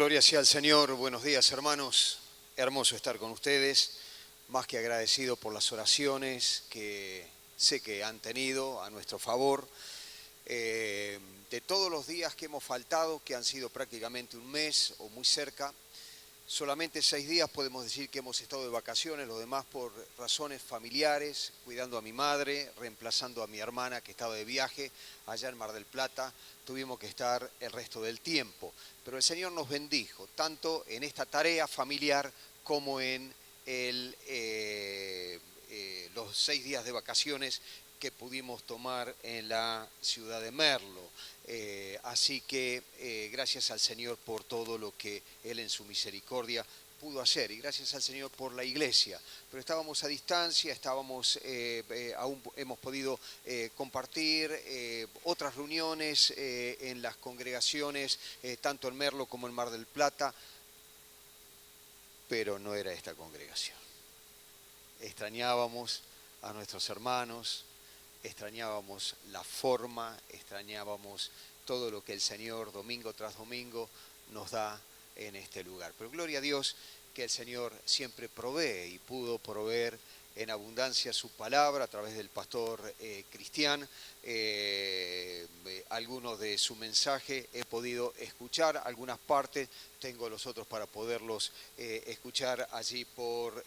Gloria sea al Señor, buenos días hermanos, hermoso estar con ustedes, más que agradecido por las oraciones que sé que han tenido a nuestro favor, de todos los días que hemos faltado, que han sido prácticamente un mes o muy cerca. Solamente 6 días podemos decir que hemos estado de vacaciones, los demás por razones familiares, cuidando a mi madre, reemplazando a mi hermana que estaba de viaje allá en Mar del Plata. Tuvimos que estar el resto del tiempo. Pero el Señor nos bendijo, tanto en esta tarea familiar como en los 6 días de vacaciones que pudimos tomar en la ciudad de Merlo. Así que gracias al Señor por todo lo que Él en su misericordia pudo hacer, y gracias al Señor por la iglesia. Pero estábamos a distancia, aún hemos podido compartir otras reuniones en las congregaciones, tanto en Merlo como en Mar del Plata, pero no era esta congregación. Extrañábamos a nuestros hermanos, extrañábamos la forma, extrañábamos todo lo que el Señor domingo tras domingo nos da en este lugar. Pero gloria a Dios que el Señor siempre provee y pudo proveer en abundancia su palabra a través del pastor Cristian. Algunos de su mensaje he podido escuchar, algunas partes tengo los otros para poderlos escuchar allí por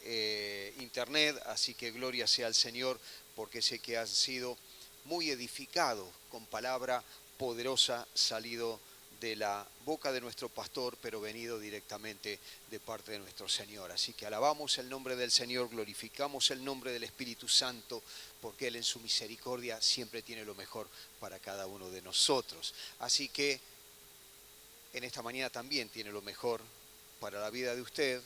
internet, así que gloria sea al Señor, porque sé que han sido muy edificados con palabra poderosa salido de la boca de nuestro pastor, pero venido directamente de parte de nuestro Señor. Así que alabamos el nombre del Señor, glorificamos el nombre del Espíritu Santo, porque Él en su misericordia siempre tiene lo mejor para cada uno de nosotros. Así que en esta mañana también tiene lo mejor para la vida de usted,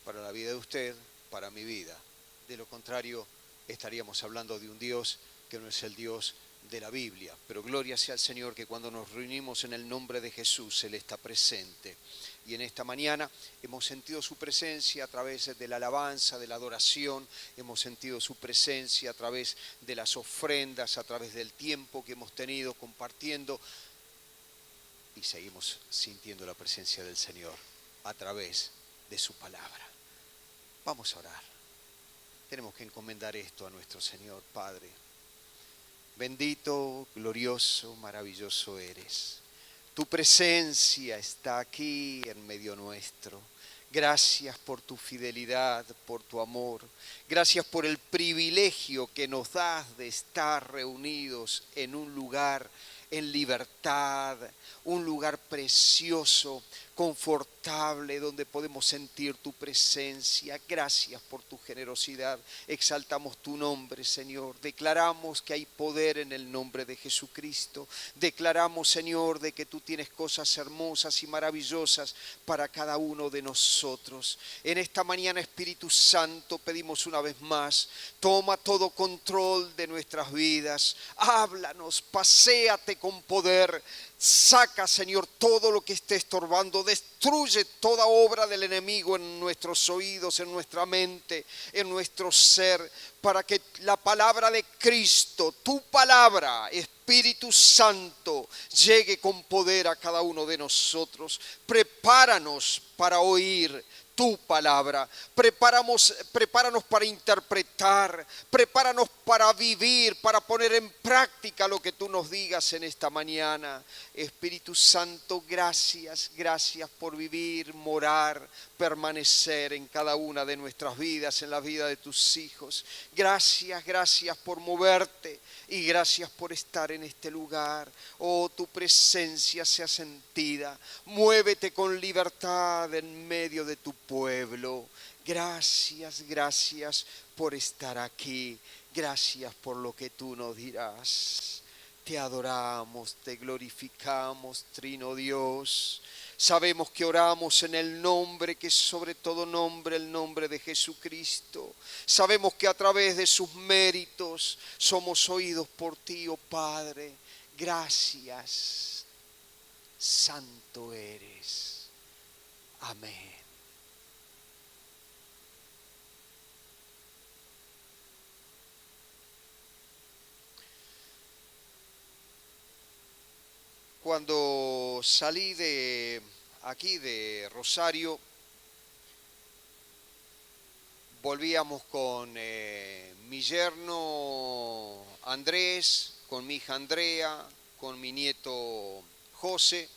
para la vida de usted, para mi vida. De lo contrario, estaríamos hablando de un Dios que no es el Dios de la Biblia. Pero gloria sea al Señor que cuando nos reunimos en el nombre de Jesús, Él está presente. Y en esta mañana hemos sentido su presencia a través de la alabanza, de la adoración, hemos sentido su presencia a través de las ofrendas, a través del tiempo que hemos tenido compartiendo, y seguimos sintiendo la presencia del Señor a través de su palabra. Vamos a orar. Tenemos que encomendar esto a nuestro Señor Padre. Bendito, glorioso, maravilloso eres. Tu presencia está aquí en medio nuestro. Gracias por tu fidelidad, por tu amor. Gracias por el privilegio que nos das de estar reunidos en un lugar en libertad, un lugar precioso, confortable, donde podemos sentir tu presencia. Gracias por tu generosidad. Exaltamos tu nombre, Señor. Declaramos que hay poder en el nombre de Jesucristo. Declaramos, Señor, de que tú tienes cosas hermosas y maravillosas para cada uno de nosotros. En esta mañana, Espíritu Santo, pedimos una vez más, toma todo control de nuestras vidas. Háblanos, paséate con poder. Saca, Señor, todo lo que esté estorbando. Destruye toda obra del enemigo en nuestros oídos, en nuestra mente, en nuestro ser, para que la palabra de Cristo, tu palabra, Espíritu Santo, llegue con poder a cada uno de nosotros. Prepáranos para oír tu palabra. Prepáranos para interpretar, prepáranos para vivir, para poner en práctica lo que tú nos digas en esta mañana. Espíritu Santo, gracias por vivir, morar, permanecer en cada una de nuestras vidas, en la vida de tus hijos. Gracias por moverte y gracias por estar en este lugar. Oh, tu presencia sea sentida. Muévete con libertad en medio de tu pueblo. Gracias por estar aquí. Gracias por lo que tú nos dirás. Te adoramos, te glorificamos, Trino Dios. Sabemos que oramos en el nombre que es sobre todo nombre, el nombre de Jesucristo. Sabemos que a través de sus méritos somos oídos por ti, oh Padre. Gracias. Santo eres. Amén. Cuando salí de aquí de Rosario, volvíamos con mi yerno Andrés, con mi hija Andrea, con mi nieto José,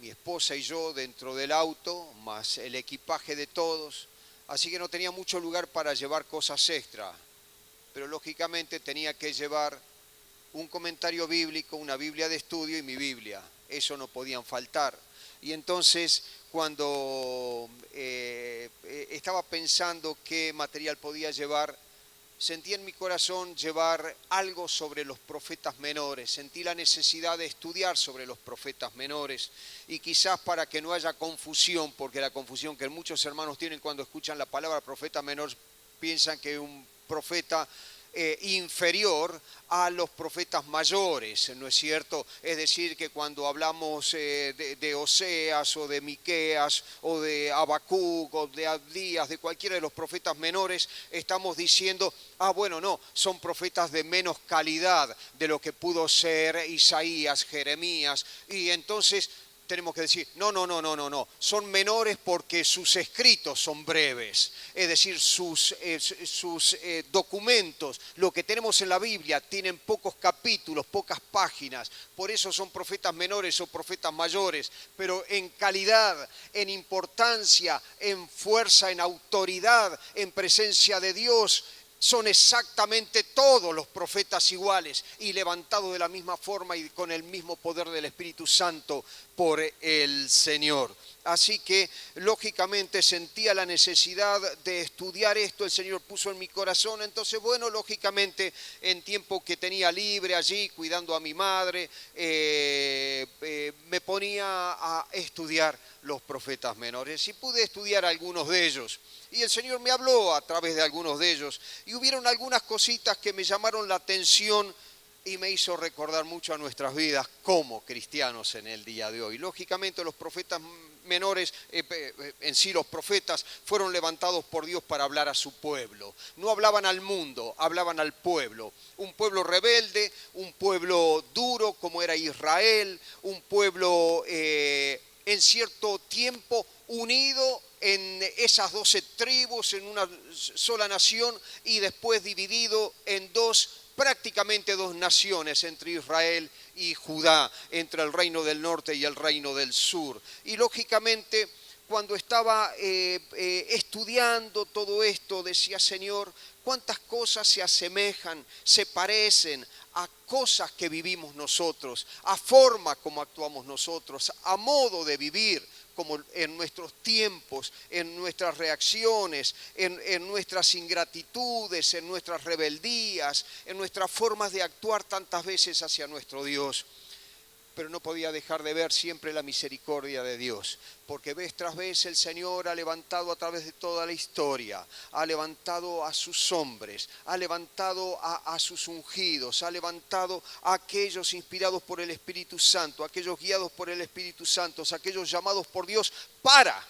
mi esposa y yo dentro del auto, más el equipaje de todos, así que no tenía mucho lugar para llevar cosas extra, pero lógicamente tenía que llevar un comentario bíblico, una Biblia de estudio y mi Biblia, eso no podían faltar. Y entonces cuando estaba pensando qué material podía llevar, sentí en mi corazón llevar algo sobre los profetas menores, sentí la necesidad de estudiar sobre los profetas menores y quizás para que no haya confusión, porque la confusión que muchos hermanos tienen cuando escuchan la palabra profeta menor, piensan que un profeta inferior a los profetas mayores, ¿no es cierto? Es decir, que cuando hablamos de Oseas o de Miqueas o de Habacuc o de Abdías, de cualquiera de los profetas menores, estamos diciendo, bueno, no, son profetas de menos calidad de lo que pudo ser Isaías, Jeremías, y entonces tenemos que decir, no, son menores porque sus escritos son breves, es decir, sus documentos, lo que tenemos en la Biblia, tienen pocos capítulos, pocas páginas, por eso son profetas menores o profetas mayores, pero en calidad, en importancia, en fuerza, en autoridad, en presencia de Dios, son exactamente todos los profetas iguales y levantados de la misma forma y con el mismo poder del Espíritu Santo por el Señor. Así que, lógicamente, sentía la necesidad de estudiar esto, el Señor puso en mi corazón. Entonces, bueno, lógicamente, en tiempo que tenía libre allí, cuidando a mi madre, me ponía a estudiar los profetas menores y pude estudiar algunos de ellos. Y el Señor me habló a través de algunos de ellos. Y hubieron algunas cositas que me llamaron la atención y me hizo recordar mucho a nuestras vidas como cristianos en el día de hoy. Lógicamente los profetas menores, en sí los profetas, fueron levantados por Dios para hablar a su pueblo. No hablaban al mundo, hablaban al pueblo. Un pueblo rebelde, un pueblo duro como era Israel, un pueblo en cierto tiempo unido en esas 12 tribus, en una sola nación, y después dividido en prácticamente dos naciones, entre Israel y Judá, entre el reino del norte y el reino del sur. Y lógicamente, cuando estaba estudiando todo esto, decía, Señor, cuántas cosas se asemejan, se parecen a cosas que vivimos nosotros, a forma como actuamos nosotros, a modo de vivir, como en nuestros tiempos, en nuestras reacciones, en nuestras ingratitudes, en nuestras rebeldías, en nuestras formas de actuar tantas veces hacia nuestro Dios. Pero no podía dejar de ver siempre la misericordia de Dios, porque vez tras vez el Señor ha levantado a través de toda la historia, ha levantado a sus hombres, ha levantado a sus ungidos, ha levantado a aquellos inspirados por el Espíritu Santo, aquellos guiados por el Espíritu Santo, aquellos llamados por Dios para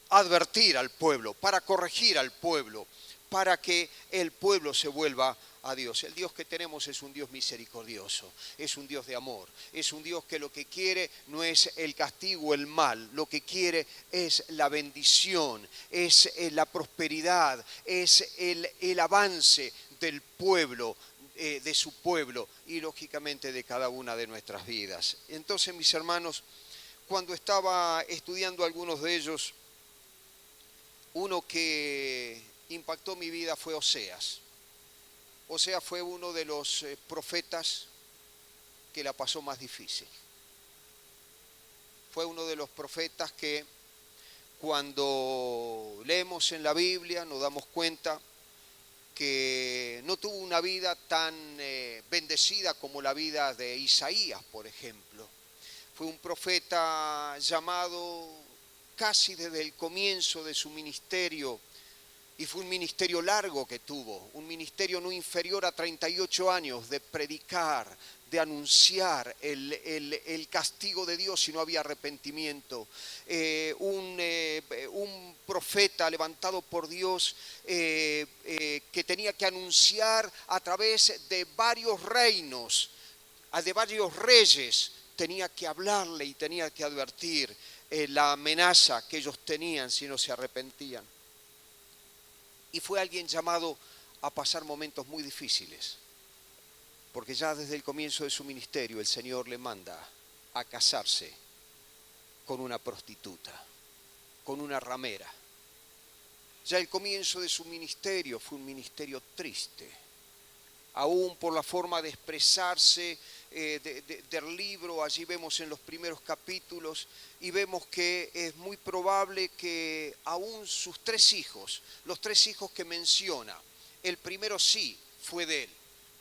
advertir al pueblo, para corregir al pueblo, para que el pueblo se vuelva a Dios. El Dios que tenemos es un Dios misericordioso, es un Dios de amor, es un Dios que lo que quiere no es el castigo, el mal, lo que quiere es la bendición, es la prosperidad, es el avance del pueblo, de su pueblo y lógicamente de cada una de nuestras vidas. Entonces, mis hermanos, cuando estaba estudiando algunos de ellos, uno que impactó mi vida fue Oseas. Oseas fue uno de los profetas que la pasó más difícil. Fue uno de los profetas que cuando leemos en la Biblia nos damos cuenta que no tuvo una vida tan bendecida como la vida de Isaías, por ejemplo. Fue un profeta llamado casi desde el comienzo de su ministerio. Y fue un ministerio largo que tuvo, un ministerio no inferior a 38 años de predicar, de anunciar el castigo de Dios si no había arrepentimiento. Un profeta levantado por Dios que tenía que anunciar a través de varios reinos, de varios reyes, tenía que hablarle y tenía que advertir la amenaza que ellos tenían si no se arrepentían. Y fue alguien llamado a pasar momentos muy difíciles, porque ya desde el comienzo de su ministerio el Señor le manda a casarse con una prostituta, con una ramera. Ya el comienzo de su ministerio fue un ministerio triste, aún por la forma de expresarse del libro. Allí vemos en los primeros capítulos y vemos que es muy probable que aún sus 3 hijos, los 3 hijos que menciona, el primero sí fue de él,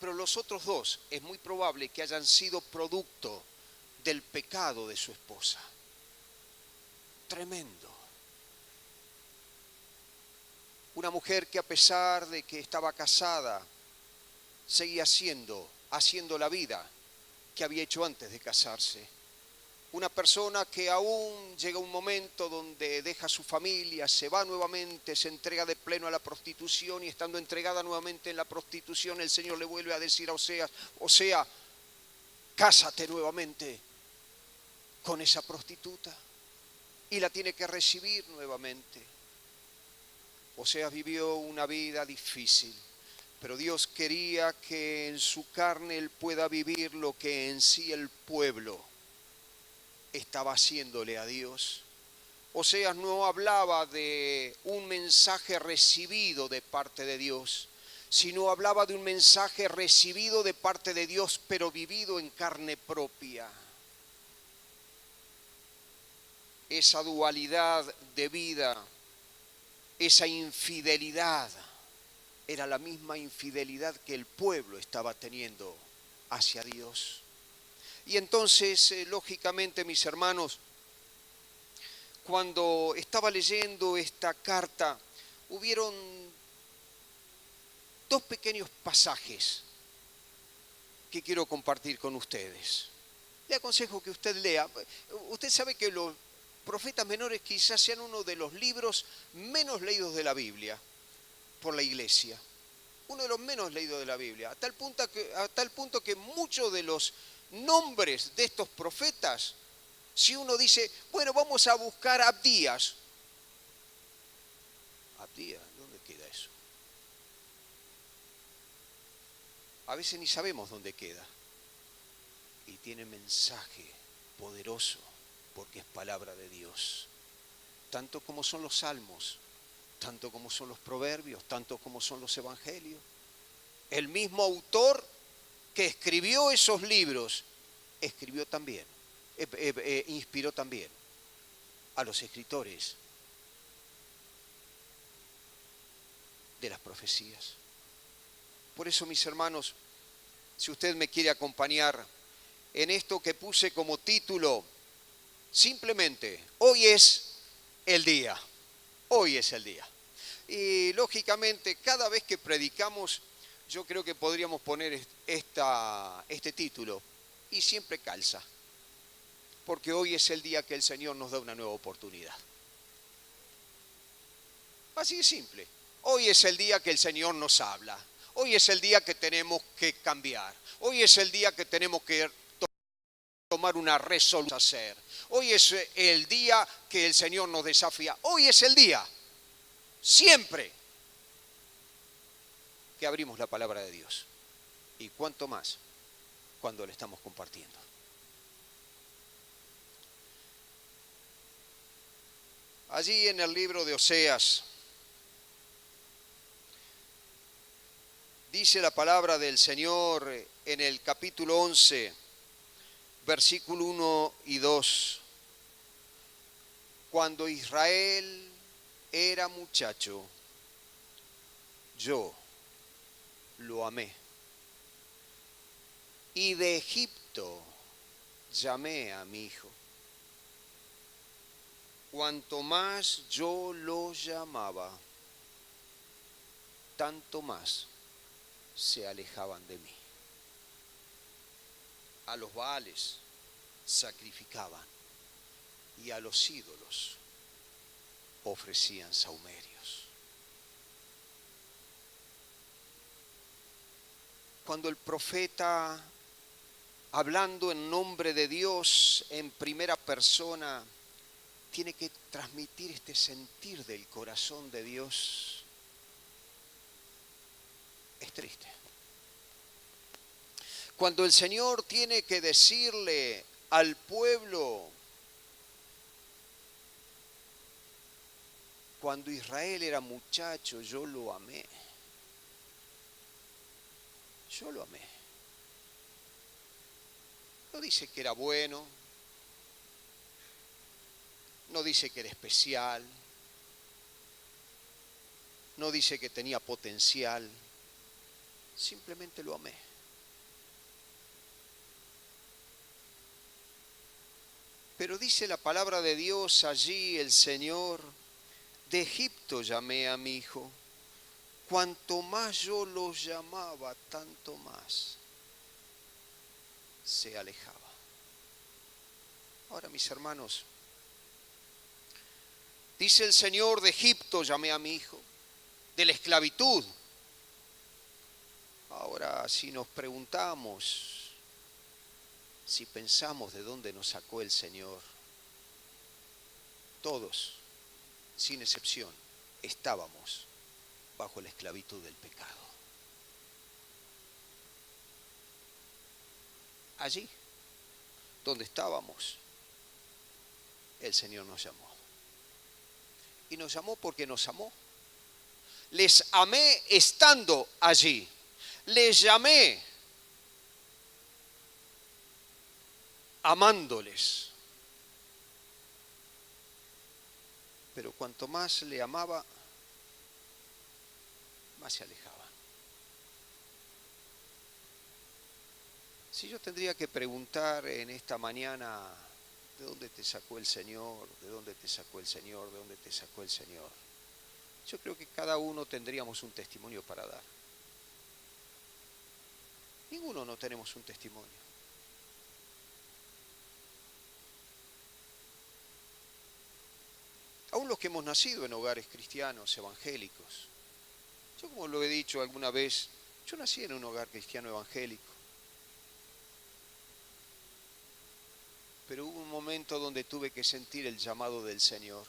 pero los otros 2 es muy probable que hayan sido producto del pecado de su esposa. Tremendo. Una mujer que a pesar de que estaba casada, seguía haciendo la vida que había hecho antes de casarse. Una persona que aún llega un momento donde deja su familia, se va nuevamente, se entrega de pleno a la prostitución, y estando entregada nuevamente en la prostitución, el Señor le vuelve a decir a Oseas, cásate nuevamente con esa prostituta, y la tiene que recibir nuevamente. Oseas vivió una vida difícil, pero Dios quería que en su carne él pueda vivir lo que en sí el pueblo estaba haciéndole a Dios. Oseas no hablaba de un mensaje recibido de parte de Dios, sino hablaba de un mensaje recibido de parte de Dios, pero vivido en carne propia. Esa dualidad de vida, esa infidelidad, era la misma infidelidad que el pueblo estaba teniendo hacia Dios. Y entonces, lógicamente, mis hermanos, cuando estaba leyendo esta carta, hubieron 2 pequeños pasajes que quiero compartir con ustedes. Le aconsejo que usted lea. Usted sabe que los profetas menores quizás sean uno de los libros menos leídos de la Biblia por la iglesia. Uno de los menos leídos de la Biblia. A tal punto que muchos de los nombres de estos profetas, si uno dice, bueno, vamos a buscar a Abdías. ¿Abdías? ¿Dónde queda eso? A veces ni sabemos dónde queda. Y tiene mensaje poderoso, porque es palabra de Dios. Tanto como son los salmos, tanto como son los proverbios, tanto como son los evangelios. El mismo autor que escribió esos libros, escribió también, inspiró también a los escritores de las profecías. Por eso, mis hermanos, si usted me quiere acompañar en esto que puse como título, simplemente, hoy es el día. Hoy es el día. Y lógicamente, cada vez que predicamos, yo creo que podríamos poner este título, y siempre calza, porque hoy es el día que el Señor nos da una nueva oportunidad. Así de simple. Hoy es el día que el Señor nos habla. Hoy es el día que tenemos que cambiar. Hoy es el día que tenemos que tomar una resolución a hacer. Hoy es el día que el Señor nos desafía. Hoy es el día, siempre, que abrimos la palabra de Dios. Y cuánto más cuando le estamos compartiendo. Allí en el libro de Oseas, dice la palabra del Señor en el capítulo 11, versículo 1 y 2. Cuando Israel era muchacho, yo lo amé. Y de Egipto llamé a mi hijo. Cuanto más yo lo llamaba, tanto más se alejaban de mí. A los Baales sacrificaban y a los ídolos ofrecían sahumerios. Cuando el profeta, hablando en nombre de Dios en primera persona, tiene que transmitir este sentir del corazón de Dios, es triste. Cuando el Señor tiene que decirle al pueblo, cuando Israel era muchacho, yo lo amé. Yo lo amé. No dice que era bueno, no dice que era especial, no dice que tenía potencial, simplemente lo amé. Pero dice la palabra de Dios allí, el Señor, de Egipto llamé a mi hijo, cuanto más yo lo llamaba, tanto más se alejaba. Ahora, mis hermanos, dice el Señor, de Egipto llamé a mi hijo, de la esclavitud. Ahora, si nos preguntamos, si pensamos de dónde nos sacó el Señor, todos, sin excepción, estábamos bajo la esclavitud del pecado. Allí, donde estábamos, el Señor nos llamó. Y nos llamó porque nos amó. Les amé estando allí. Les llamé amándoles. Pero cuanto más le amaba, más se alejaba. Si yo tendría que preguntar en esta mañana, ¿de dónde te sacó el Señor? ¿De dónde te sacó el Señor? ¿De dónde te sacó el Señor? Yo creo que cada uno tendríamos un testimonio para dar. Ninguno no tenemos un testimonio. Aún los que hemos nacido en hogares cristianos, evangélicos. Yo, como lo he dicho alguna vez, yo nací en un hogar cristiano evangélico. Pero hubo un momento donde tuve que sentir el llamado del Señor,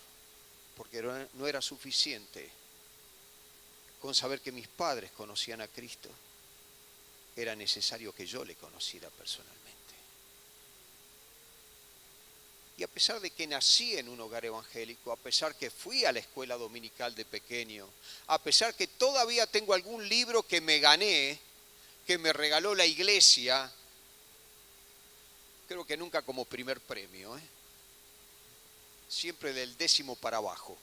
porque no era suficiente con saber que mis padres conocían a Cristo. Era necesario que yo le conociera personalmente. Y a pesar de que nací en un hogar evangélico, a pesar que fui a la escuela dominical de pequeño, a pesar que todavía tengo algún libro que me gané, que me regaló la iglesia, creo que nunca como primer premio, siempre del 10º para abajo.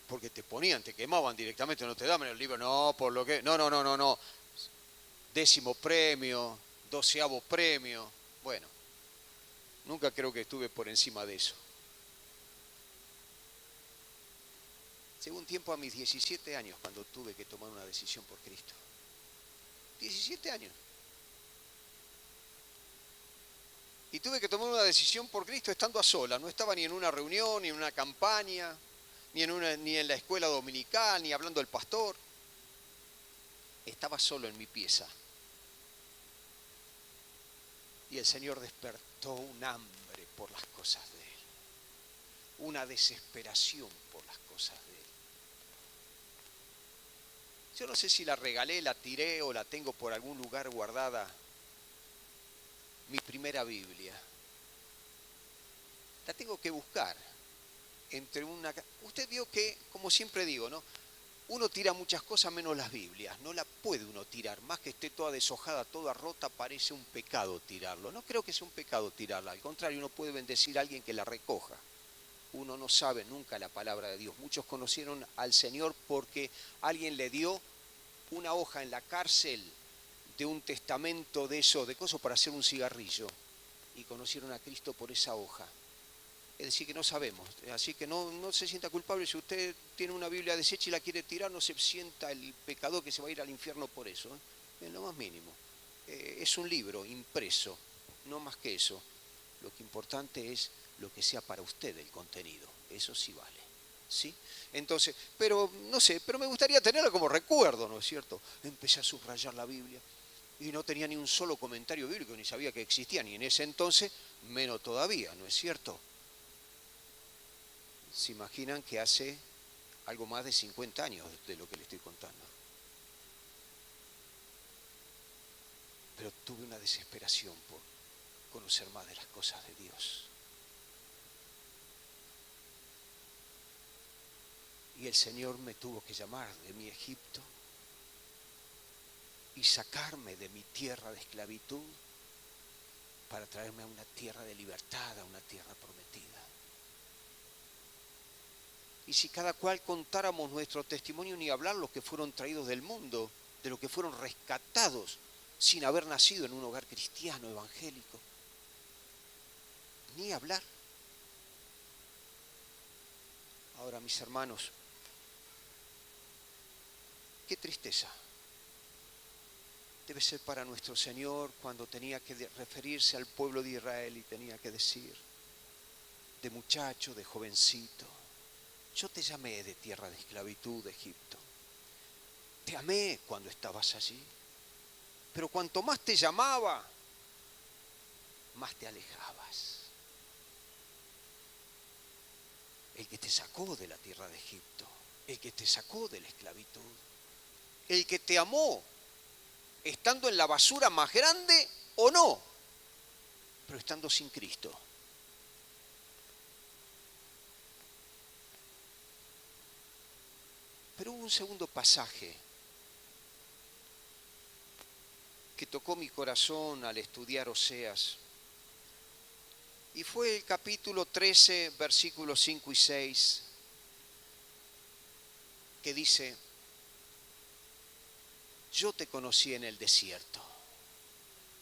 Porque te ponían, te quemaban directamente, no te daban el libro, no, por lo que, no. 10º premio, 12º premio, bueno. Nunca creo que estuve por encima de eso. Llegó un tiempo a mis 17 años cuando tuve que tomar una decisión por Cristo. 17 años. Y tuve que tomar una decisión por Cristo estando a solas. No estaba ni en una reunión, ni en una campaña, ni en la escuela dominical, ni hablando al pastor. Estaba solo en mi pieza. Y el Señor despertó un hambre por las cosas de Él, una desesperación por las cosas de Él. Yo no sé si la regalé, la tiré o la tengo por algún lugar guardada, mi primera Biblia. La tengo que buscar entre una... Usted vio que, como siempre digo, ¿no? Uno tira muchas cosas menos las Biblias, no la puede uno tirar, más que esté toda deshojada, toda rota, parece un pecado tirarlo. No creo que sea un pecado tirarla, al contrario, uno puede bendecir a alguien que la recoja. Uno no sabe nunca la palabra de Dios. Muchos conocieron al Señor porque alguien le dio una hoja en la cárcel de un testamento de cosas para hacer un cigarrillo, y conocieron a Cristo por esa hoja. Es decir, que no sabemos, así que no se sienta culpable. Si usted tiene una Biblia deshecha y la quiere tirar, no se sienta el pecador que se va a ir al infierno por eso, en lo más mínimo. Es un libro impreso, no más que eso. Lo que importante es lo que sea para usted el contenido, eso sí vale, ¿sí? Entonces, pero no sé, pero me gustaría tenerla como recuerdo, ¿no es cierto? Empecé a subrayar la Biblia y no tenía ni un solo comentario bíblico, ni sabía que existía, ni en ese entonces, menos todavía, ¿no es cierto? ¿Se imaginan que hace algo más de 50 años de lo que le estoy contando? Pero tuve una desesperación por conocer más de las cosas de Dios. Y el Señor me tuvo que llamar de mi Egipto y sacarme de mi tierra de esclavitud para traerme a una tierra de libertad, a una tierra prometida. Y si cada cual contáramos nuestro testimonio, ni hablar los que fueron traídos del mundo, de los que fueron rescatados sin haber nacido en un hogar cristiano, evangélico. Ni hablar. Ahora, mis hermanos, qué tristeza debe ser para nuestro Señor cuando tenía que referirse al pueblo de Israel y tenía que decir, de muchacho, de jovencito, yo te llamé de tierra de esclavitud de Egipto. Te amé cuando estabas allí. Pero cuanto más te llamaba, más te alejabas. El que te sacó de la tierra de Egipto, el que te sacó de la esclavitud, el que te amó, estando en la basura más grande o no, pero estando sin Cristo. Pero hubo un segundo pasaje que tocó mi corazón al estudiar Oseas. Y fue el capítulo 13, versículos 5 y 6, que dice, yo te conocí en el desierto.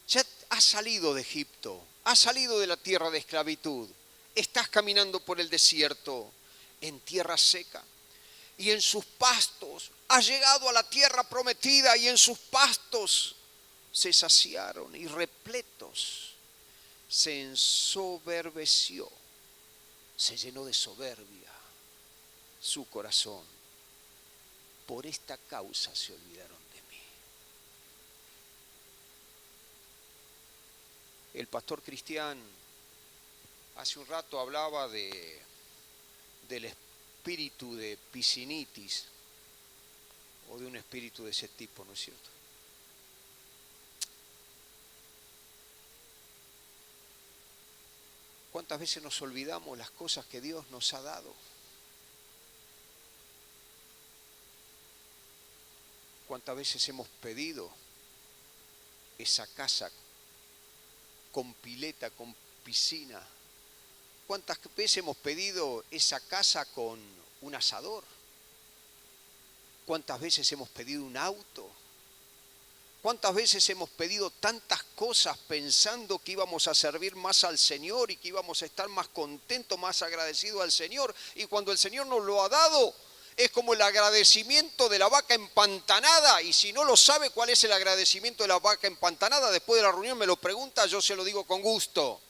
Ya has salido de Egipto, has salido de la tierra de esclavitud, estás caminando por el desierto, en tierra seca. Y en sus pastos has llegado a la tierra prometida y en sus pastos se saciaron y repletos. Se ensoberbeció, se llenó de soberbia su corazón. Por esta causa se olvidaron de mí. El pastor Cristian hace un rato hablaba del espíritu de piscinitis o de un espíritu de ese tipo, ¿no es cierto? ¿Cuántas veces nos olvidamos las cosas que Dios nos ha dado? ¿Cuántas veces hemos pedido esa casa con pileta, con piscina? ¿Cuántas veces hemos pedido esa casa con un asador? ¿Cuántas veces hemos pedido un auto? ¿Cuántas veces hemos pedido tantas cosas pensando que íbamos a servir más al Señor y que íbamos a estar más contentos, más agradecidos al Señor? Y cuando el Señor nos lo ha dado, es como el agradecimiento de la vaca empantanada. Y si no lo sabe cuál es el agradecimiento de la vaca empantanada, después de la reunión me lo pregunta, yo se lo digo con gusto.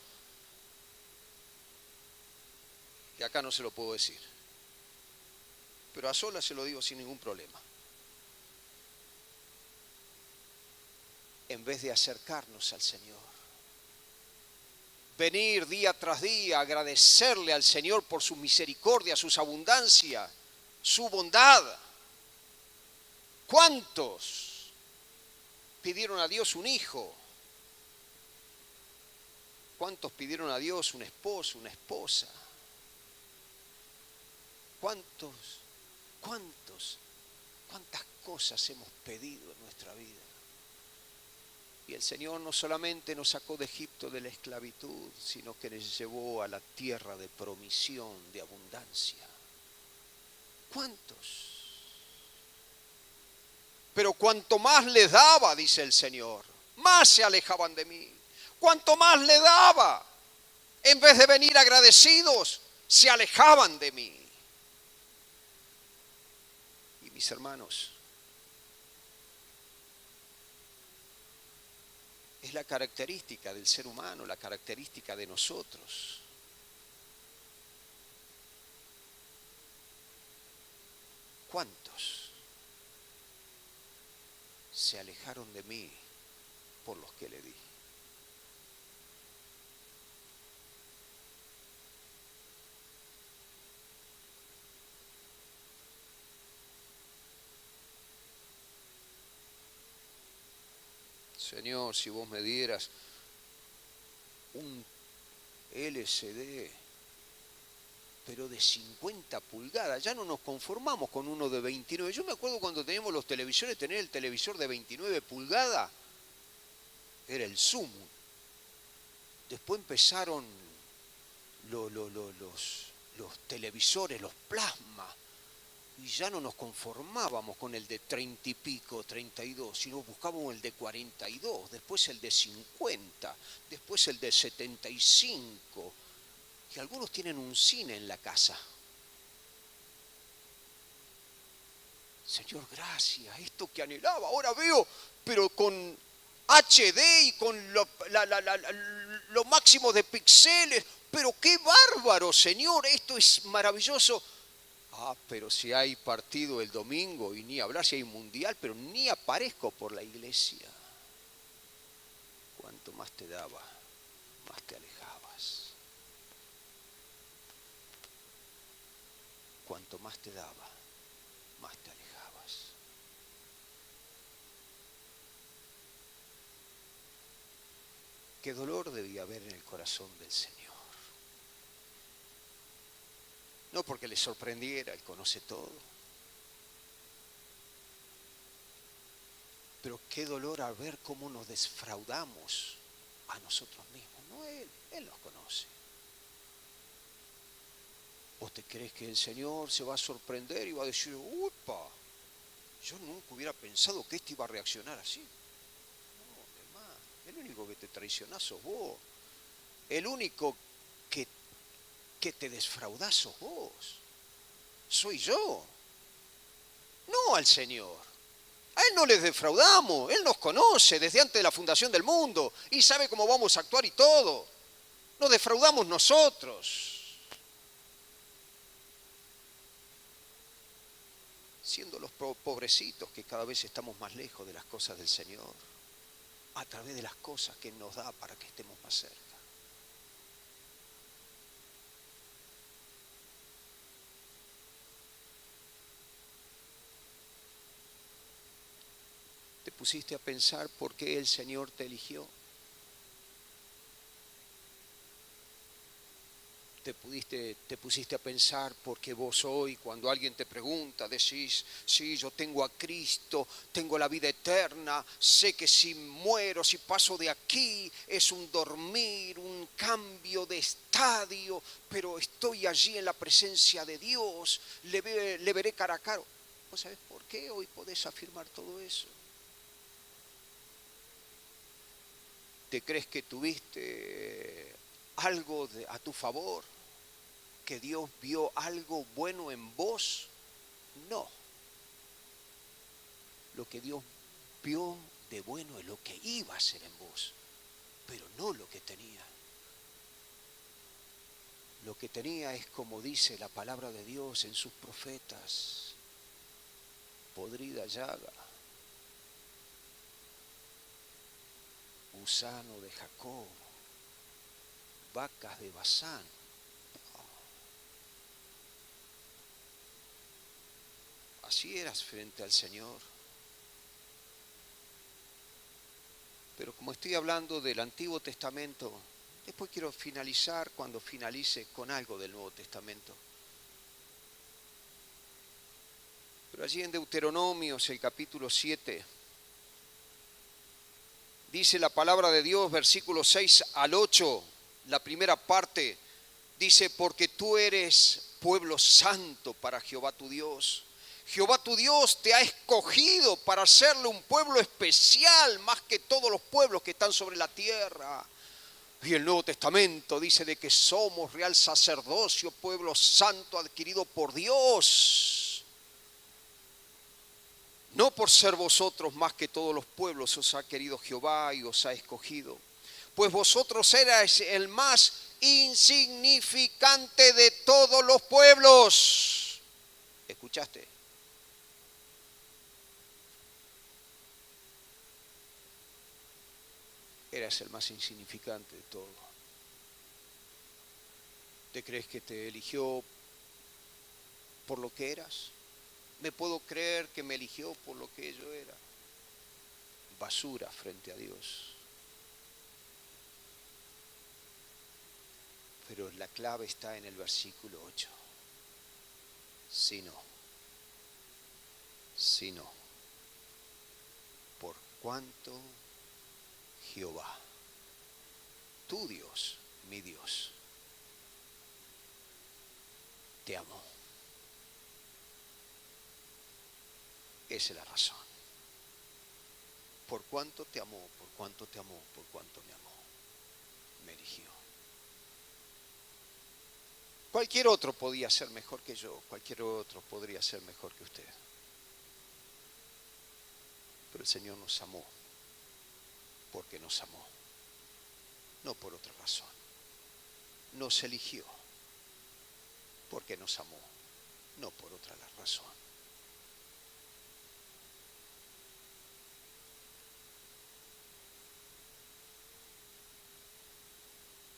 Que acá no se lo puedo decir. Pero a solas se lo digo sin ningún problema. En vez de acercarnos al Señor, venir día tras día, agradecerle al Señor por su misericordia, sus abundancias, su bondad. ¿Cuántos pidieron a Dios un hijo? ¿Cuántos pidieron a Dios un esposo, una esposa? ¿Cuántas cosas hemos pedido en nuestra vida? Y el Señor no solamente nos sacó de Egipto de la esclavitud, sino que nos llevó a la tierra de promisión, de abundancia. ¿Cuántos? Pero cuanto más les daba, dice el Señor, más se alejaban de mí. Cuanto más le daba, en vez de venir agradecidos, se alejaban de mí. Y mis hermanos, es la característica del ser humano, la característica de nosotros. ¿Cuántos se alejaron de mí por los que le di? Señor, si vos me dieras un LCD, pero de 50 pulgadas, ya no nos conformamos con uno de 29. Yo me acuerdo cuando teníamos los televisores, tener el televisor de 29 pulgadas era el sumo. Después empezaron los televisores, los plasma, y ya no nos conformábamos con el de 30 y pico, 32, sino buscábamos el de 42, después el de 50, después el de 75, y algunos tienen un cine en la casa. Señor, gracias, esto que anhelaba, ahora veo, pero con HD y con lo máximo de píxeles, pero qué bárbaro, Señor, esto es maravilloso. Ah, pero si hay partido el domingo, y ni hablar si hay mundial, pero ni aparezco por la iglesia. Cuanto más te daba, más te alejabas. Cuanto más te daba, más te alejabas. Qué dolor debía haber en el corazón del Señor. No porque le sorprendiera, Él conoce todo. Pero qué dolor al ver cómo nos defraudamos a nosotros mismos. No Él, Él nos conoce. ¿O te crees que el Señor se va a sorprender y va a decir, upa, yo nunca hubiera pensado que este iba a reaccionar así? No, demás, el único que te traiciona sos vos. El único que te desfraudás sos vos. Soy yo. No al Señor. A Él no les defraudamos. Él nos conoce desde antes de la fundación del mundo y sabe cómo vamos a actuar y todo. Nos defraudamos nosotros. Siendo los pobrecitos que cada vez estamos más lejos de las cosas del Señor, a través de las cosas que Él nos da para que estemos más cerca. ¿Te pusiste a pensar por qué el Señor te eligió? Te pusiste a pensar por qué vos hoy, cuando alguien te pregunta, decís, sí, yo tengo a Cristo, tengo la vida eterna, sé que si muero, si paso de aquí, es un dormir, un cambio de estadio, pero estoy allí en la presencia de Dios, le veré cara a cara. ¿Vos sabés por qué hoy podés afirmar todo eso? ¿Te crees que tuviste algo a tu favor? ¿Que Dios vio algo bueno en vos? No. Lo que Dios vio de bueno es lo que iba a ser en vos, pero no lo que tenía. Lo que tenía es, como dice la palabra de Dios en sus profetas, podrida llaga, gusano de Jacob, vacas de Basán. Así eras frente al Señor. Pero como estoy hablando del Antiguo Testamento, después quiero finalizar cuando finalice con algo del Nuevo Testamento. Pero allí en Deuteronomios, el capítulo 7, dice la palabra de Dios, versículos 6 al 8, la primera parte, dice, porque tú eres pueblo santo para Jehová tu Dios. Jehová tu Dios te ha escogido para hacerle un pueblo especial más que todos los pueblos que están sobre la tierra. Y el Nuevo Testamento dice de que somos real sacerdocio, pueblo santo adquirido por Dios. No por ser vosotros más que todos los pueblos os ha querido Jehová y os ha escogido. Pues vosotros erais el más insignificante de todos los pueblos. ¿Escuchaste? Eras el más insignificante de todo. ¿Te crees que te eligió por lo que eras? ¿Me puedo creer que me eligió por lo que yo era? basura frente a Dios. Pero la clave está en el versículo 8. Si no, por cuanto Jehová, tu Dios, mi Dios, te amó. Esa es la razón. Por cuánto te amó, por cuánto te amó, por cuánto me amó. Me eligió. Cualquier otro podía ser mejor que yo, cualquier otro podría ser mejor que usted. Pero el Señor nos amó porque nos amó, no por otra razón. Nos eligió porque nos amó, no por otra razón.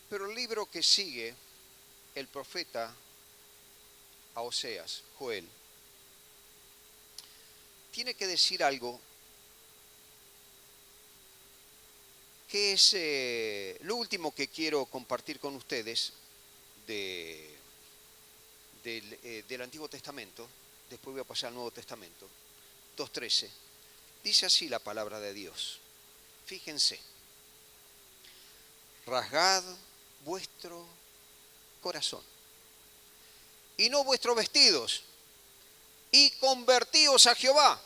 Pero el libro que sigue, el profeta a Oseas, Joel, tiene que decir algo que es lo último que quiero compartir con ustedes del Antiguo Testamento. Después voy a pasar al Nuevo Testamento. 2:13. Dice así la palabra de Dios. Fíjense. Rasgad vuestro corazón y no vuestros vestidos, y convertíos a Jehová,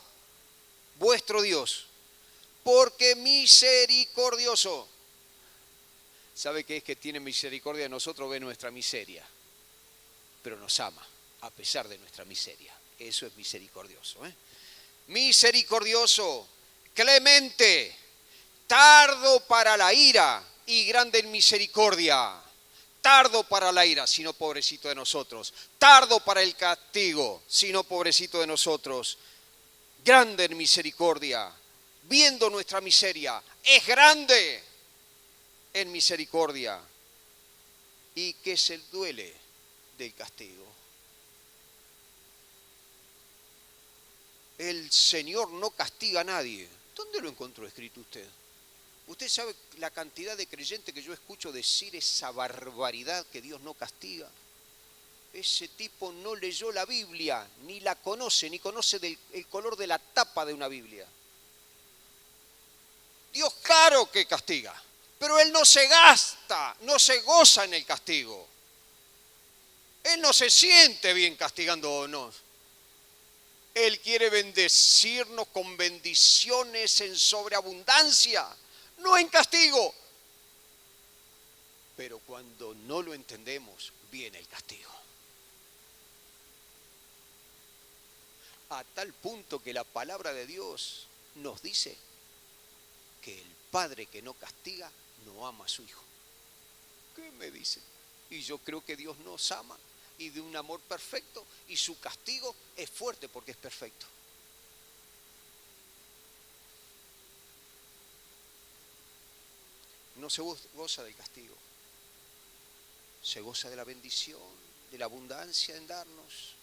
vuestro Dios, porque misericordioso. ¿Sabe qué es? Que tiene misericordia de nosotros, ve nuestra miseria, pero nos ama a pesar de nuestra miseria. Eso es misericordioso, ¿eh? Misericordioso, clemente, tardo para la ira y grande en misericordia. Tardo para la ira, sino pobrecito de nosotros. Tardo para el castigo, sino pobrecito de nosotros. Grande en misericordia, viendo nuestra miseria. Es grande en misericordia. Y que se duele del castigo. El Señor no castiga a nadie. ¿Dónde lo encontró escrito usted? ¿Usted sabe la cantidad de creyentes que yo escucho decir esa barbaridad que Dios no castiga? Ese tipo no leyó la Biblia, ni la conoce, ni conoce el color de la tapa de una Biblia. Dios claro que castiga, pero Él no se gasta, no se goza en el castigo. Él no se siente bien castigándonos. Él quiere bendecirnos con bendiciones en sobreabundancia, no en castigo. Pero cuando no lo entendemos, viene el castigo. A tal punto que la palabra de Dios nos dice que el padre que no castiga no ama a su hijo. ¿Qué me dice? Y yo creo que Dios nos ama y de un amor perfecto, y su castigo es fuerte porque es perfecto. No se goza del castigo, se goza de la bendición, de la abundancia en darnos.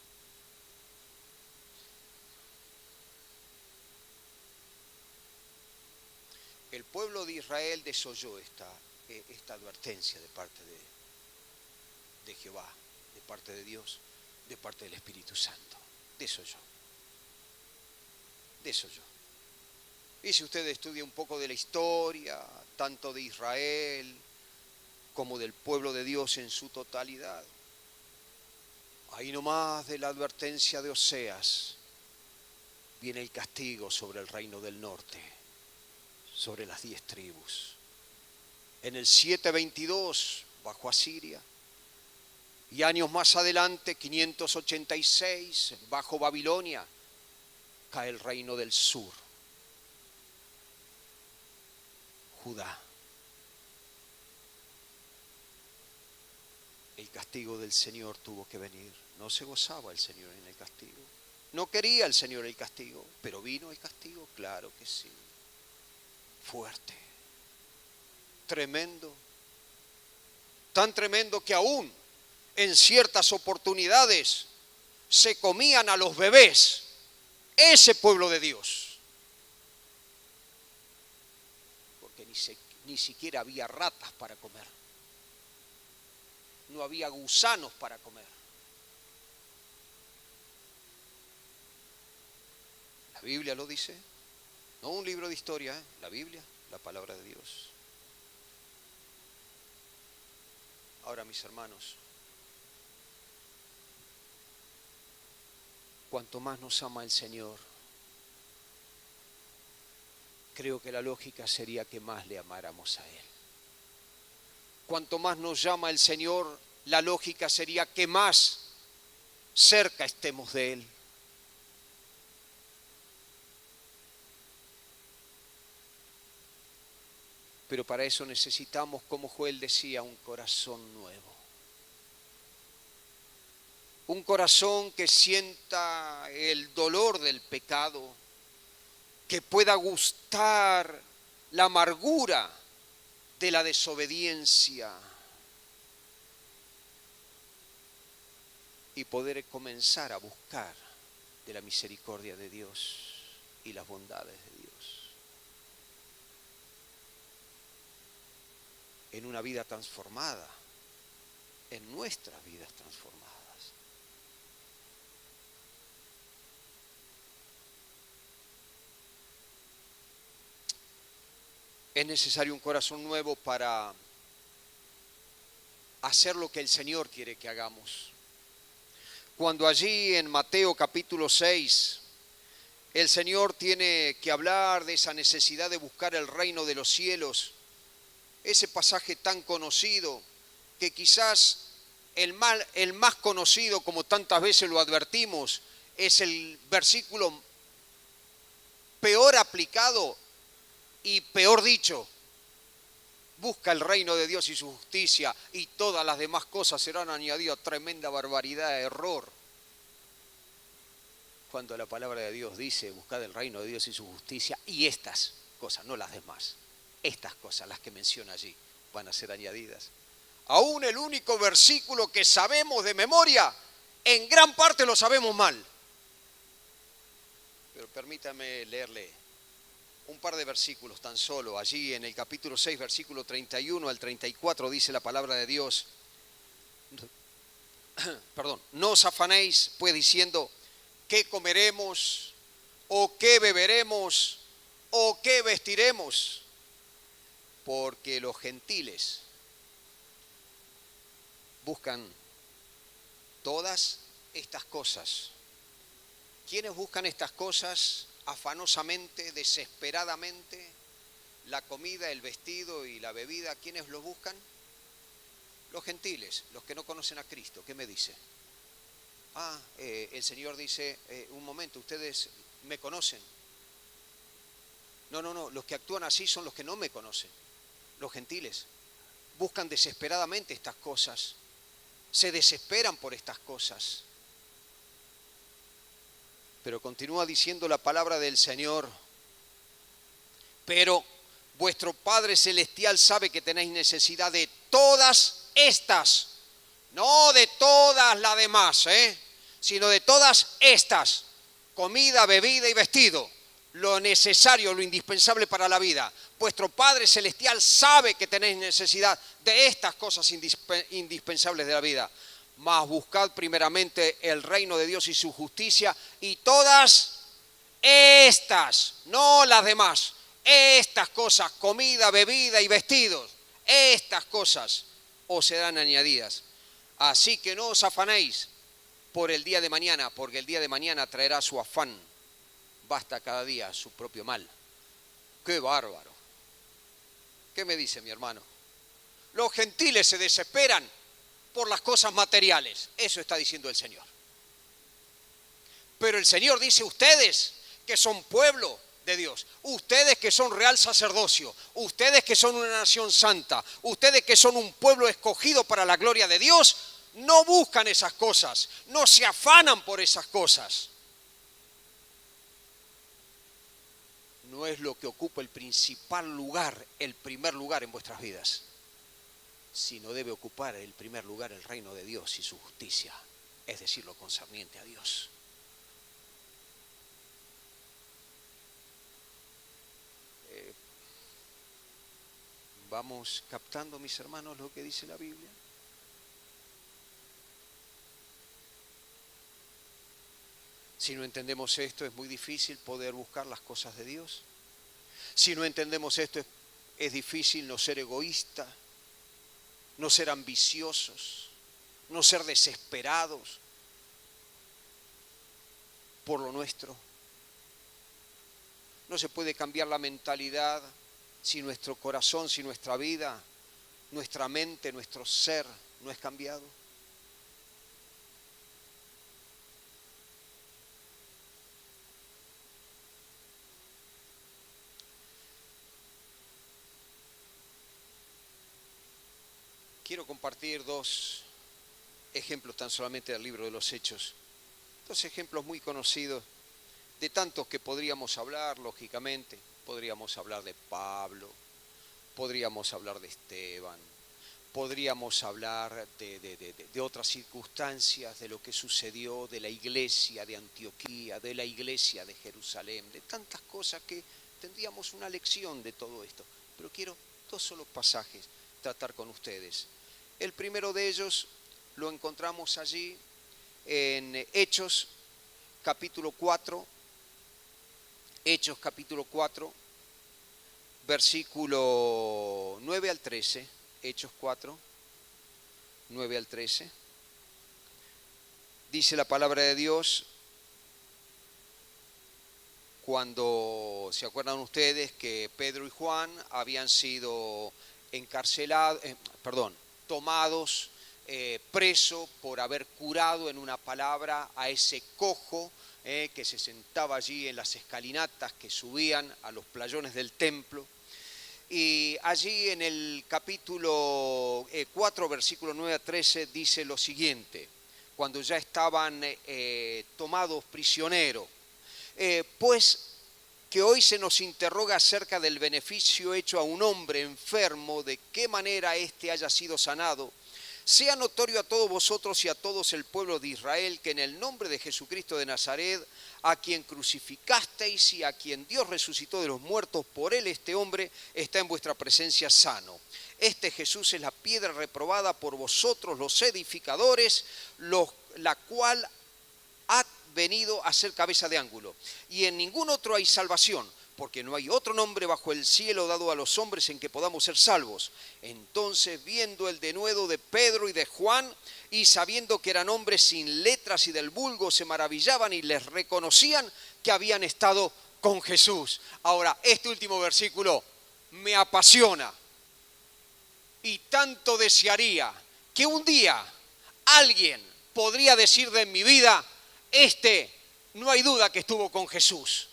El pueblo de Israel desoyó esta advertencia de parte de Jehová, de parte de Dios, de parte del Espíritu Santo. Desoyó. Y si usted estudia un poco de la historia, tanto de Israel como del pueblo de Dios en su totalidad, ahí nomás de la advertencia de Oseas, viene el castigo sobre el reino del norte, sobre las 10 tribus. En el 722, bajo Asiria, y años más adelante, 586, bajo Babilonia, cae el reino del sur, Judá. El castigo del Señor tuvo que venir. No se gozaba el Señor en el castigo. No quería el Señor el castigo, pero vino el castigo, claro que sí. Fuerte, tremendo, tan tremendo que aún en ciertas oportunidades se comían a los bebés, ese pueblo de Dios. ni siquiera había ratas para comer. No había gusanos para comer. La Biblia lo dice. No un libro de historia, la Biblia, la palabra de Dios. Ahora, mis hermanos, cuanto más nos ama el Señor, creo que la lógica sería que más le amáramos a Él. Cuanto más nos llama el Señor, la lógica sería que más cerca estemos de Él. Pero para eso necesitamos, como Joel decía, un corazón nuevo. Un corazón que sienta el dolor del pecado, que pueda gustar la amargura de la desobediencia y poder comenzar a buscar de la misericordia de Dios y las bondades de Dios. En una vida transformada, en nuestras vidas transformadas. Es necesario un corazón nuevo para hacer lo que el Señor quiere que hagamos. Cuando allí en Mateo capítulo 6, el Señor tiene que hablar de esa necesidad de buscar el reino de los cielos, ese pasaje tan conocido, que quizás el más conocido, como tantas veces lo advertimos, es el versículo peor aplicado y peor dicho. Busca el reino de Dios y su justicia y todas las demás cosas serán añadidas. Tremenda barbaridad, error. Cuando la palabra de Dios dice, buscad el reino de Dios y su justicia y estas cosas, no las demás. Estas cosas, las que menciona allí, van a ser añadidas. Aún el único versículo que sabemos de memoria, en gran parte lo sabemos mal. Pero permítame leerle un par de versículos tan solo. Allí en el capítulo 6, versículo 31 al 34, dice la palabra de Dios. No os afanéis, pues, diciendo, ¿qué comeremos? ¿O qué beberemos? ¿O qué vestiremos? Porque los gentiles buscan todas estas cosas. ¿Quiénes buscan estas cosas afanosamente, desesperadamente? La comida, el vestido y la bebida, ¿quiénes los buscan? Los gentiles, los que no conocen a Cristo. ¿Qué me dice? El Señor dice, un momento, ustedes me conocen. No, los que actúan así son los que no me conocen. Los gentiles buscan desesperadamente estas cosas, se desesperan por estas cosas. Pero continúa diciendo la palabra del Señor, pero vuestro Padre Celestial sabe que tenéis necesidad de todas estas, no de todas las demás, sino de todas estas, comida, bebida y vestido. Lo necesario, lo indispensable para la vida. Vuestro Padre Celestial sabe que tenéis necesidad de estas cosas indispensables de la vida. Mas buscad primeramente el reino de Dios y su justicia, y todas estas, no las demás, estas cosas, comida, bebida y vestidos, estas cosas os serán añadidas. Así que no os afanéis por el día de mañana, porque el día de mañana traerá su afán. Basta cada día su propio mal. ¡Qué bárbaro! ¿Qué me dice mi hermano? Los gentiles se desesperan por las cosas materiales. Eso está diciendo el Señor. Pero el Señor dice, ustedes que son pueblo de Dios, ustedes que son real sacerdocio, ustedes que son una nación santa, ustedes que son un pueblo escogido para la gloria de Dios, no buscan esas cosas, no se afanan por esas cosas. No es lo que ocupa el principal lugar, el primer lugar en vuestras vidas, sino debe ocupar el primer lugar el reino de Dios y su justicia, es decir, lo concerniente a Dios. ¿Vamos captando, mis hermanos, lo que dice la Biblia? Si no entendemos esto, es muy difícil poder buscar las cosas de Dios. Si no entendemos esto, es difícil no ser egoísta, no ser ambiciosos, no ser desesperados por lo nuestro. No se puede cambiar la mentalidad si nuestro corazón, si nuestra vida, nuestra mente, nuestro ser no es cambiado. Quiero compartir dos ejemplos tan solamente del libro de los Hechos. Dos ejemplos muy conocidos, de tantos que podríamos hablar, lógicamente. Podríamos hablar de Pablo, podríamos hablar de Esteban, podríamos hablar de otras circunstancias, de lo que sucedió, de la iglesia de Antioquía, de la iglesia de Jerusalén, de tantas cosas que tendríamos una lección de todo esto. Pero quiero dos solos pasajes tratar con ustedes. El primero de ellos lo encontramos allí en Hechos capítulo 4, Hechos capítulo 4, versículo 9 al 13, Hechos 4, 9 al 13. Dice la palabra de Dios, cuando se acuerdan ustedes que Pedro y Juan habían sido tomados preso por haber curado en una palabra a ese cojo que se sentaba allí en las escalinatas que subían a los playones del templo. Y allí en el capítulo 4, versículo 9 a 13, dice lo siguiente, cuando ya estaban tomados prisioneros. Pues que hoy se nos interroga acerca del beneficio hecho a un hombre enfermo, de qué manera éste haya sido sanado. Sea notorio a todos vosotros y a todos el pueblo de Israel que en el nombre de Jesucristo de Nazaret, a quien crucificasteis y a quien Dios resucitó de los muertos, por él este hombre está en vuestra presencia sano. Este Jesús es la piedra reprobada por vosotros los edificadores, la cual ha venido a ser cabeza de ángulo. Y en ningún otro hay salvación, porque no hay otro nombre bajo el cielo dado a los hombres en que podamos ser salvos. Entonces, viendo el denuedo de Pedro y de Juan, y sabiendo que eran hombres sin letras y del vulgo, se maravillaban y les reconocían que habían estado con Jesús. Ahora, este último versículo me apasiona y tanto desearía que un día alguien podría decir de mi vida, no hay duda que estuvo con Jesús,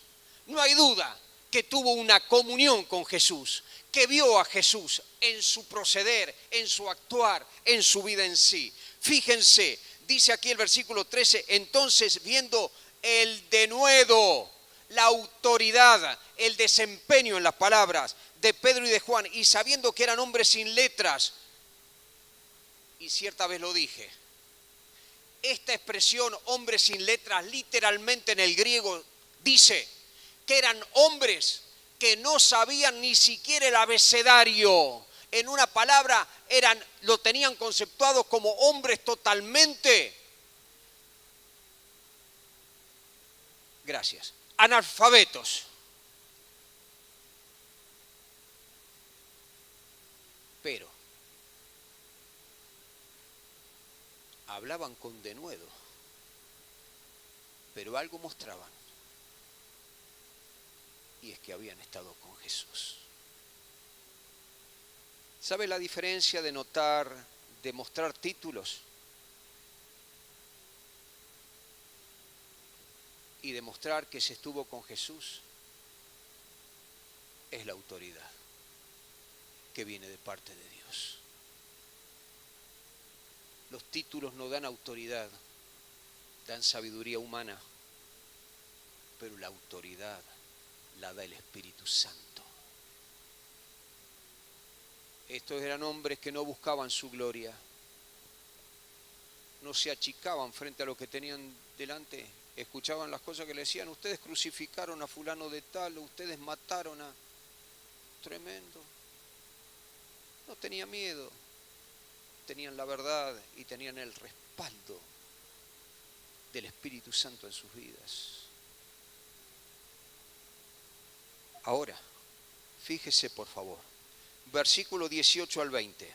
no hay duda que tuvo una comunión con Jesús, que vio a Jesús en su proceder, en su actuar, en su vida en sí. Fíjense, dice aquí el versículo 13, entonces viendo el denuedo, la autoridad, el desempeño en las palabras de Pedro y de Juan, y sabiendo que eran hombres sin letras, y cierta vez lo dije, esta expresión, hombres sin letras, literalmente en el griego dice que eran hombres que no sabían ni siquiera el abecedario. En una palabra, lo tenían conceptuado como hombres totalmente, analfabetos. Pero hablaban con denuedo, pero algo mostraban, y es que habían estado con Jesús. ¿Sabe la diferencia de mostrar títulos y demostrar que se estuvo con Jesús? Es la autoridad que viene de parte de Dios. Los títulos no dan autoridad, dan sabiduría humana, pero la autoridad la da el Espíritu Santo. Estos eran hombres que no buscaban su gloria, no se achicaban frente a lo que tenían delante, escuchaban las cosas que le decían, ustedes crucificaron a fulano de tal, ustedes mataron a... Tremendo. No tenía miedo, tenían la verdad y tenían el respaldo del Espíritu Santo en sus vidas. Ahora, fíjese por favor, versículo 18 al 20,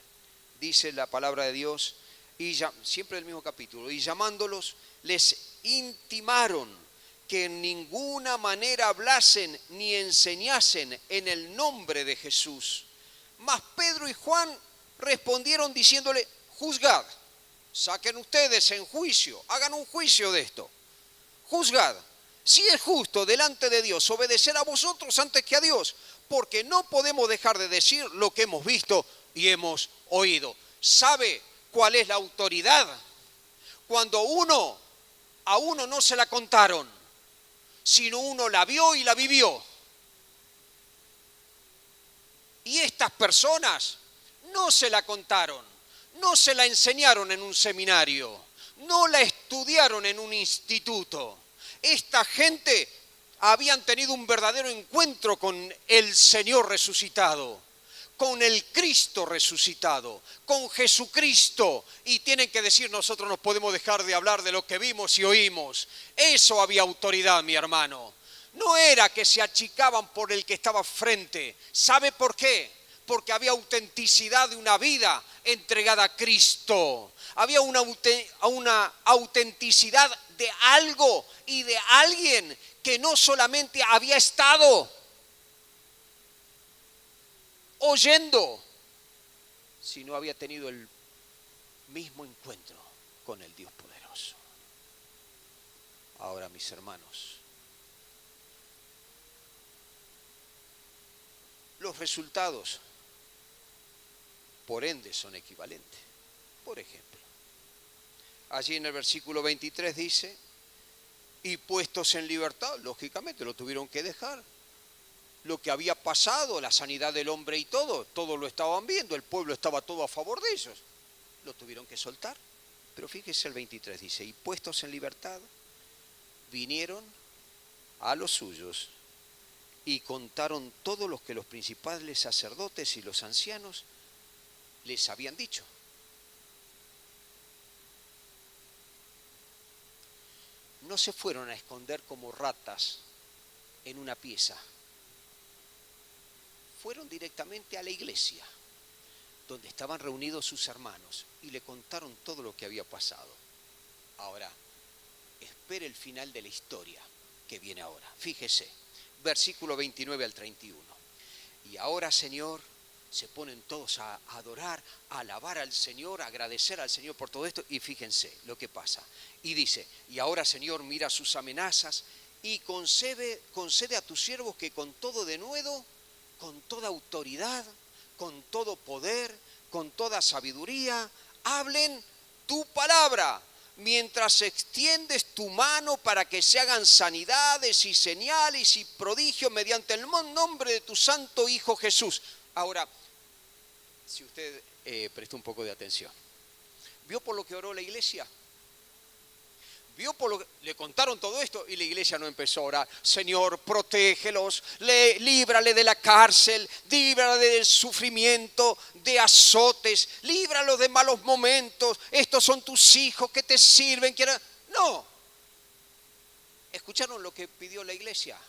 dice la palabra de Dios, y siempre el mismo capítulo, y llamándolos les intimaron que en ninguna manera hablasen ni enseñasen en el nombre de Jesús. Mas Pedro y Juan respondieron diciéndole, juzgad, saquen ustedes en juicio, hagan un juicio de esto, juzgad. Si es justo delante de Dios obedecer a vosotros antes que a Dios, porque no podemos dejar de decir lo que hemos visto y hemos oído. ¿Sabe cuál es la autoridad? Cuando a uno no se la contaron, sino uno la vio y la vivió. Y estas personas no se la contaron, no se la enseñaron en un seminario, no la estudiaron en un instituto. Esta gente habían tenido un verdadero encuentro con el Señor resucitado, con el Cristo resucitado, con Jesucristo. Y tienen que decir, nosotros no podemos dejar de hablar de lo que vimos y oímos. Eso había autoridad, mi hermano. No era que se achicaban por el que estaba frente. ¿Sabe por qué? Porque había autenticidad de una vida entregada a Cristo. Había una autenticidad de algo y de alguien que no solamente había estado oyendo, sino había tenido el mismo encuentro con el Dios poderoso. Ahora, mis hermanos, los resultados, por ende, son equivalentes. Por ejemplo, allí en el versículo 23 dice, y puestos en libertad, lógicamente lo tuvieron que dejar. Lo que había pasado, la sanidad del hombre y todo lo estaban viendo, el pueblo estaba todo a favor de ellos. Lo tuvieron que soltar. Pero fíjese el 23 dice, y puestos en libertad, vinieron a los suyos y contaron todo lo que los principales sacerdotes y los ancianos les habían dicho. No se fueron a esconder como ratas en una pieza. Fueron directamente a la iglesia, donde estaban reunidos sus hermanos, y le contaron todo lo que había pasado. Ahora, espere el final de la historia que viene ahora. Fíjese, versículo 29 al 31. Y ahora, Señor, se ponen todos a adorar, a alabar al Señor, a agradecer al Señor por todo esto, y fíjense lo que pasa. Y dice, y ahora, Señor, mira sus amenazas y concede a tus siervos que con todo denuedo, con toda autoridad, con todo poder, con toda sabiduría, hablen tu palabra, mientras extiendes tu mano para que se hagan sanidades y señales y prodigios mediante el nombre de tu santo Hijo Jesús. Ahora, si usted prestó un poco de atención, ¿vio por lo que oró la iglesia? ¿Vio por lo que le contaron todo esto? Y la iglesia no empezó a orar. Señor, protégelos, líbrale de la cárcel, líbrale del sufrimiento, de azotes, líbralo de malos momentos. Estos son tus hijos que te sirven. No. ¿Escucharon lo que pidió la iglesia?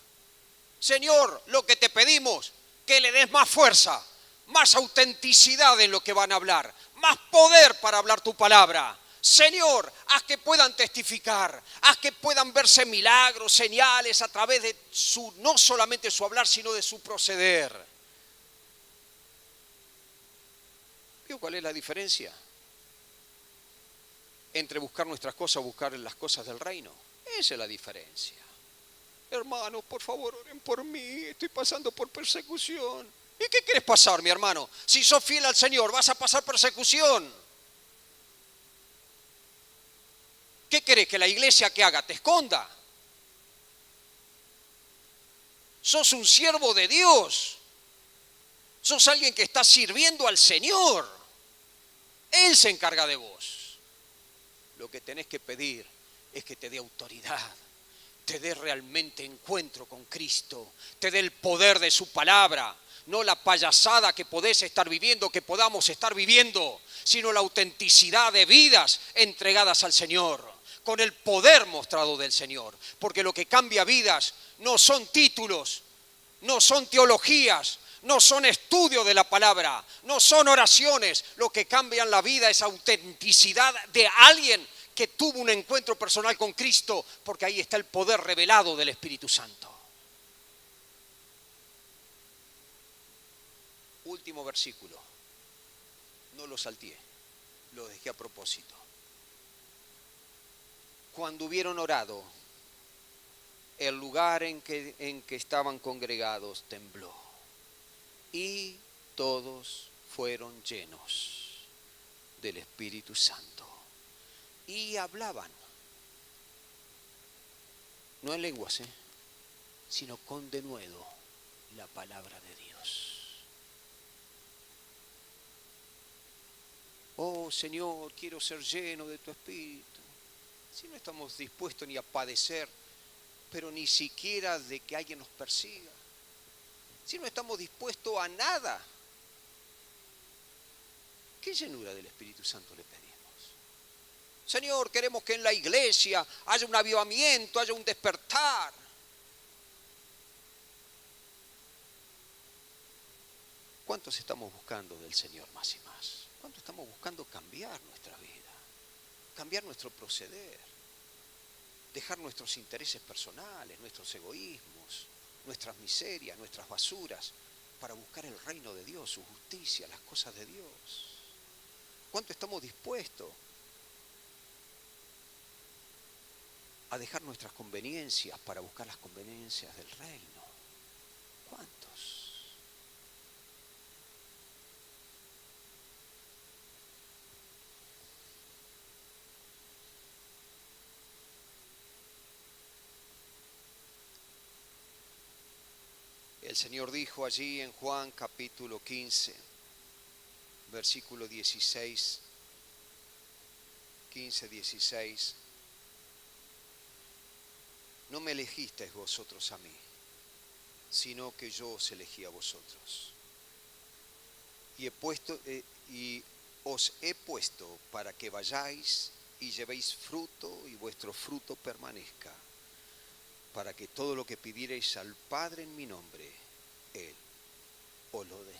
Señor, lo que te pedimos, que le des más fuerza, más autenticidad en lo que van a hablar, más poder para hablar tu palabra. Señor, haz que puedan testificar, haz que puedan verse milagros, señales a través de no solamente su hablar, sino de su proceder. ¿Vio cuál es la diferencia entre buscar nuestras cosas o buscar las cosas del reino? Esa es la diferencia. Hermanos, por favor, oren por mí, estoy pasando por persecución. ¿Y qué quieres pasar, mi hermano? Si sos fiel al Señor, vas a pasar persecución. ¿Qué querés que la iglesia que haga? ¿Te esconda? Sos un siervo de Dios. Sos alguien que está sirviendo al Señor. Él se encarga de vos. Lo que tenés que pedir es que te dé autoridad, te dé realmente encuentro con Cristo, te dé el poder de su palabra, no la payasada que podés estar viviendo, que podamos estar viviendo, sino la autenticidad de vidas entregadas al Señor, con el poder mostrado del Señor. Porque lo que cambia vidas no son títulos, no son teologías, no son estudios de la palabra, no son oraciones. Lo que cambia la vida es autenticidad de alguien que tuvo un encuentro personal con Cristo, porque ahí está el poder revelado del Espíritu Santo. Último versículo. No lo salteé, lo dejé a propósito. Cuando hubieron orado, el lugar en que estaban congregados tembló y todos fueron llenos del Espíritu Santo y hablaban, no en lenguas, sino con denuedo la palabra de Dios. Oh Señor, quiero ser lleno de tu Espíritu. Si no estamos dispuestos ni a padecer, pero ni siquiera de que alguien nos persiga. Si no estamos dispuestos a nada, ¿qué llenura del Espíritu Santo le pedimos? Señor, queremos que en la iglesia haya un avivamiento, haya un despertar. ¿Cuántos estamos buscando del Señor más y más? ¿Cuánto estamos buscando cambiar nuestra vida? Cambiar nuestro proceder. Dejar nuestros intereses personales, nuestros egoísmos, nuestras miserias, nuestras basuras, para buscar el reino de Dios, su justicia, las cosas de Dios. ¿Cuánto estamos dispuestos a dejar nuestras conveniencias para buscar las conveniencias del reino? ¿Cuántos? El Señor dijo allí en Juan capítulo 15, versículo 16, 15, 16, no me elegisteis vosotros a mí, sino que yo os elegí a vosotros. Y os he puesto para que vayáis y llevéis fruto y vuestro fruto permanezca, para que todo lo que pidierais al Padre en mi nombre, Él os lo dé.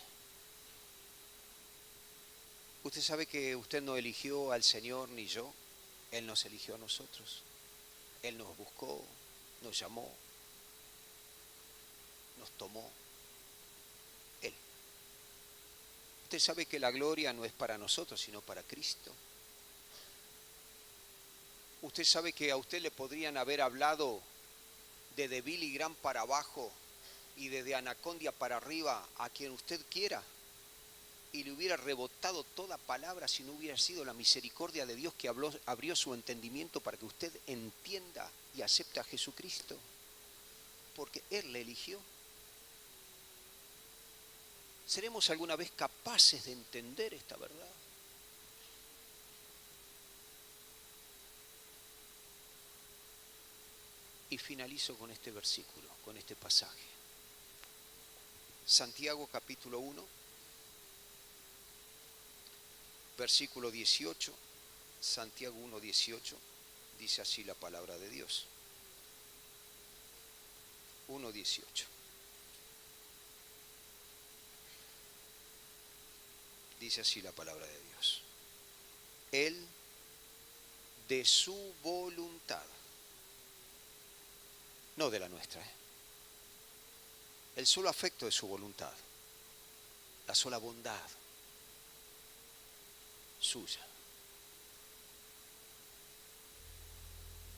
Usted sabe que usted no eligió al Señor ni yo, Él nos eligió a nosotros. Él nos buscó, nos llamó, nos tomó. Él. Usted sabe que la gloria no es para nosotros, sino para Cristo. Usted sabe que a usted le podrían haber hablado de Billy Graham para abajo y desde Anacondia para arriba a quien usted quiera, y le hubiera rebotado toda palabra si no hubiera sido la misericordia de Dios que abrió su entendimiento para que usted entienda y acepte a Jesucristo, porque Él le eligió. ¿Seremos alguna vez capaces de entender esta verdad? Y finalizo con este versículo, con este pasaje. Santiago capítulo 1, versículo 18, Santiago 1, 18, dice así la palabra de Dios. 1, 18. Dice así la palabra de Dios. Él, de su voluntad, no de la nuestra, el solo afecto de su voluntad, la sola bondad suya.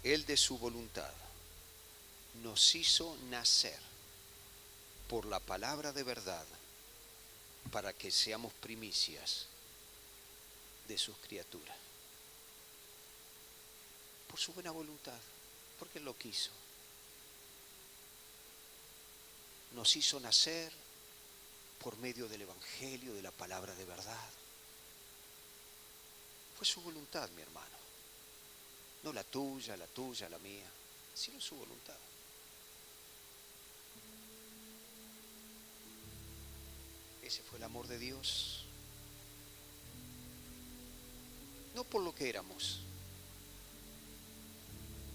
Él de su voluntad nos hizo nacer por la palabra de verdad para que seamos primicias de sus criaturas. Por su buena voluntad, porque Él lo quiso. Nos hizo nacer por medio del Evangelio, de la palabra de verdad. Fue su voluntad, mi hermano. No la tuya, la mía. sino en su voluntad. Ese fue el amor de Dios. No por lo que éramos,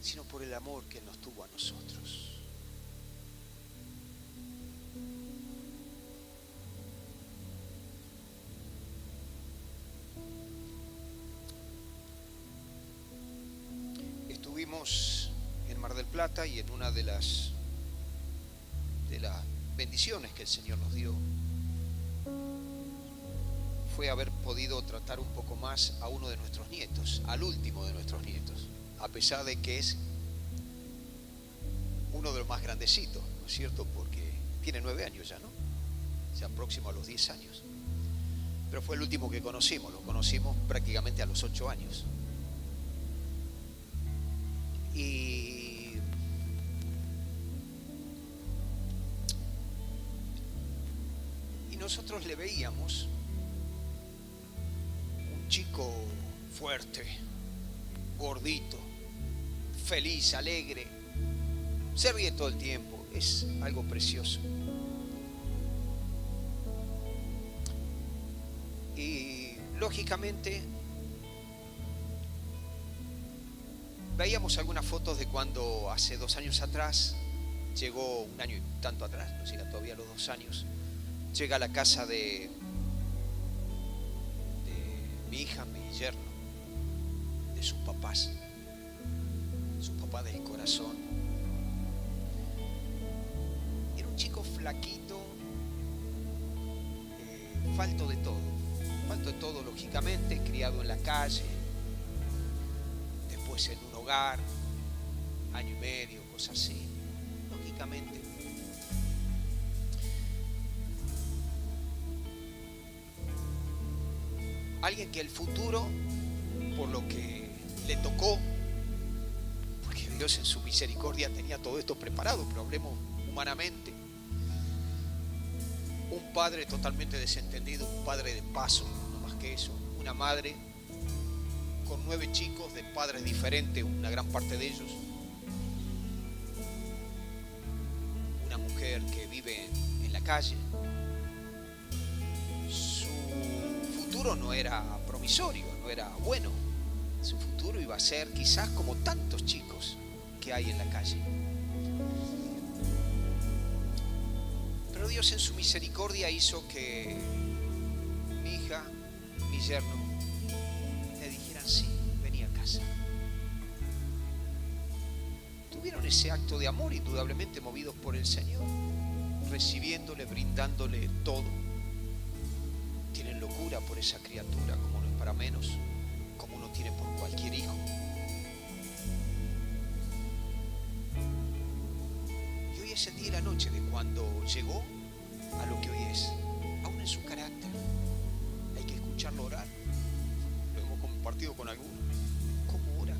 sino por el amor que nos tuvo a nosotros. Estuvimos en Mar del Plata y en una de las bendiciones que el Señor nos dio fue haber podido tratar un poco más a uno de nuestros nietos, al último de nuestros nietos, a pesar de que es uno de los más grandecitos, ¿no es cierto? Porque tiene 9 años ya, ¿no? Ya próximo a los 10 años. Pero fue el último que conocimos, lo conocimos prácticamente a los 8 años. Y nosotros le veíamos un chico fuerte, gordito, feliz, alegre, se ríe todo el tiempo, es algo precioso. Y lógicamente veíamos algunas fotos de cuando hace 2 años atrás, llegó 1 año y tanto atrás, no sé, todavía los 2 años, llega a la casa de mi hija, mi yerno, de sus papás del corazón. Era un chico flaquito, falto de todo lógicamente, criado en la calle, después en un hogar, 1 año y medio, cosas así, lógicamente. Alguien que el futuro, por lo que le tocó, porque Dios en su misericordia tenía todo esto preparado, pero hablemos humanamente, un padre totalmente desentendido, un padre de paso, no más que eso, una madre con 9 chicos de padres diferentes, una gran parte de ellos, una mujer que vive en la calle. Su futuro no era promisorio, no era bueno. Su futuro iba a ser quizás como tantos chicos que hay en la calle. Pero Dios en su misericordia hizo que mi hija, mi yerno, le dijeran sí, vení a casa. Tuvieron ese acto de amor indudablemente movidos por el Señor, recibiéndole, brindándole todo. Tienen locura por esa criatura, como no es para menos, como uno tiene por cualquier hijo. Y hoy es el día y la noche de cuando llegó a lo que hoy es, aún en su carácter. Hay que escucharlo orar. Lo hemos compartido con algunos. ¿Cómo ora?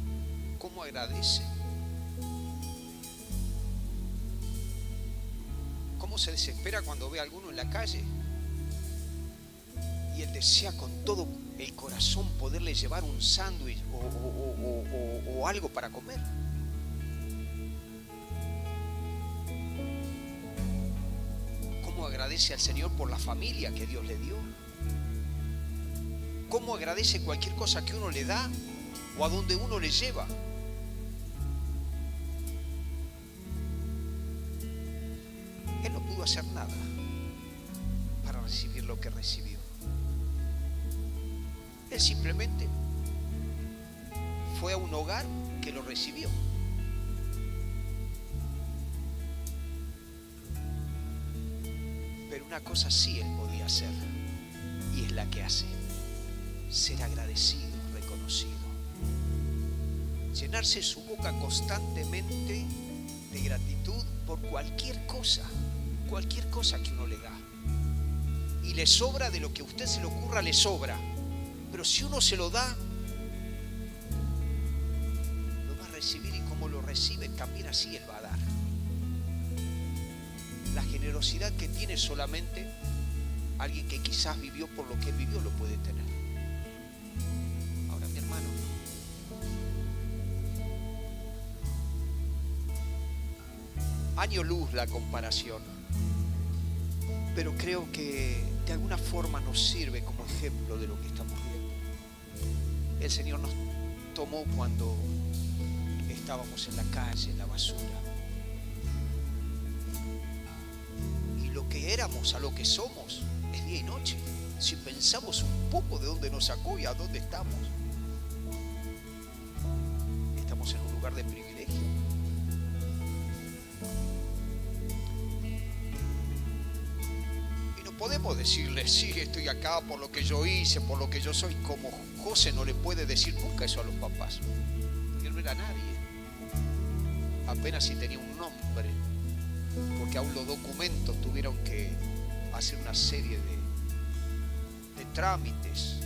¿Cómo agradece? ¿Cómo se desespera cuando ve a alguno en la calle? Y él desea con todo el corazón poderle llevar un sándwich o algo para comer. ¿Cómo agradece al Señor por la familia que Dios le dio? ¿Cómo agradece cualquier cosa que uno le da o a donde uno le lleva? Él no pudo hacer nada para recibir lo que recibió. Él simplemente fue a un hogar que lo recibió. Pero una cosa sí él podía hacer, y es la que hace: ser agradecido, reconocido. Llenarse su boca constantemente de gratitud por cualquier cosa que uno le da. Y le sobra de lo que a usted se le ocurra, le sobra. Pero si uno se lo da, lo va a recibir, y como lo recibe, también así él va a dar. La generosidad que tiene solamente alguien que quizás vivió por lo que él vivió lo puede tener. Ahora, mi hermano, año luz la comparación, pero creo que de alguna forma nos sirve como ejemplo de lo que estamos viendo. El Señor nos tomó cuando estábamos en la calle, en la basura. Y lo que éramos a lo que somos es día y noche. Si pensamos un poco de dónde nos sacó y a dónde estamos, estamos en un lugar de privilegio. Y no podemos decirle, sí, estoy acá por lo que yo hice, por lo que yo soy, como José no le puede decir nunca eso a los papás, porque él no era nadie, apenas si tenía un nombre, porque aún los documentos tuvieron que hacer una serie de trámites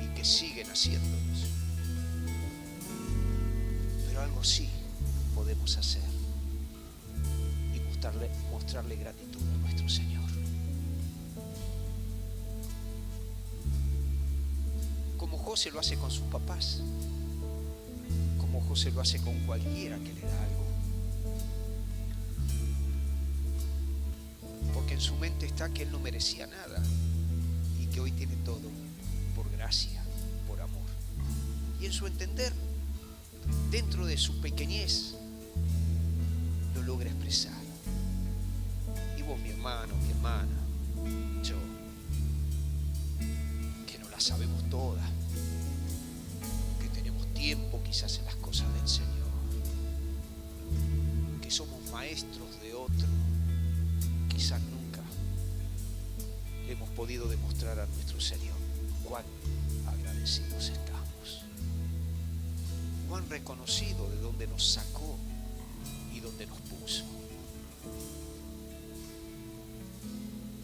y que siguen haciéndolos. Pero algo sí podemos hacer y mostrarle gratitud a nuestro Señor. Como José lo hace con sus papás, como José lo hace con cualquiera que le da algo. Porque en su mente está que él no merecía nada, que hoy tiene todo por gracia, por amor. Y en su entender, dentro de su pequeñez, lo logra expresar. Y vos, mi hermano, mi hermana, yo, que no las sabemos todas, que tenemos tiempo quizás en las cosas del Señor, que somos maestros de otro, quizás nunca hemos podido demostrar a nuestro Señor cuán agradecidos estamos, cuán reconocido de dónde nos sacó y dónde nos puso.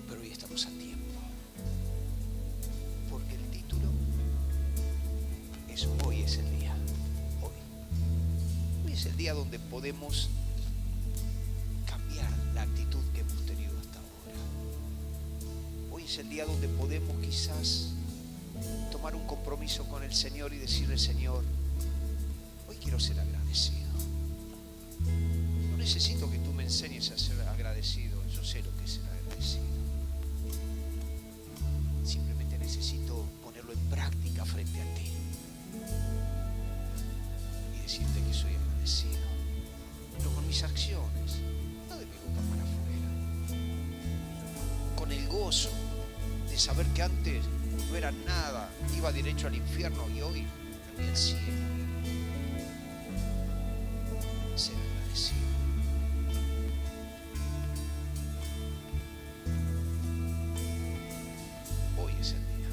Pero hoy estamos a tiempo, porque el título es hoy es el día. Hoy es el día donde podemos cambiar la actitud que hemos tenido hasta ahora. Hoy es el día donde podemos quizás tomar un compromiso con el Señor y decirle, Señor, hoy quiero ser agradecido. No necesito que tú me enseñes a ser agradecido, yo sé lo que es ser agradecido. Simplemente necesito ponerlo en práctica frente a ti y decirte que soy agradecido, pero con mis acciones, no de mi boca para afuera, con el gozo de saber que antes no era nada, iba derecho al infierno y hoy me voy al cielo. Ser agradecido. Hoy es el día.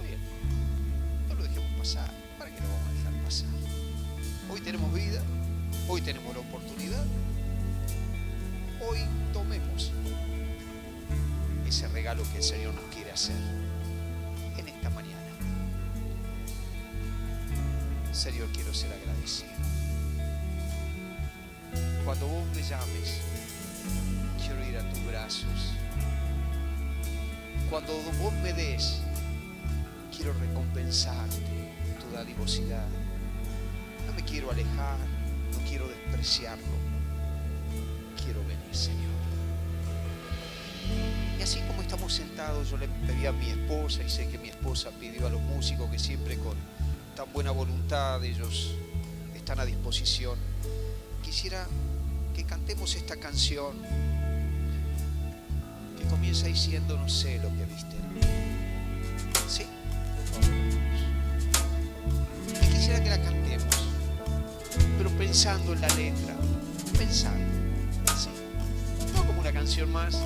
Hoy es el día. No lo dejemos pasar. ¿Para qué lo vamos a dejar pasar? Hoy tenemos vida. Hoy tenemos la oportunidad. Hoy tomemos ese regalo que el Señor nos quiere hacer en esta mañana. Señor, quiero ser agradecido. Cuando vos me llames, quiero ir a tus brazos. Cuando vos me des, quiero recompensarte tu dadivosidad. No me quiero alejar, no quiero despreciarlo. Quiero venir, Señor. Y así como estamos sentados, yo le pedí a mi esposa, y sé que mi esposa pidió a los músicos que siempre con tan buena voluntad ellos están a disposición. Quisiera que cantemos esta canción que comienza diciendo, no sé lo que viste en mí. Sí, por favor. Y quisiera que la cantemos, pero pensando en la letra, pensando, sí, no como una canción más,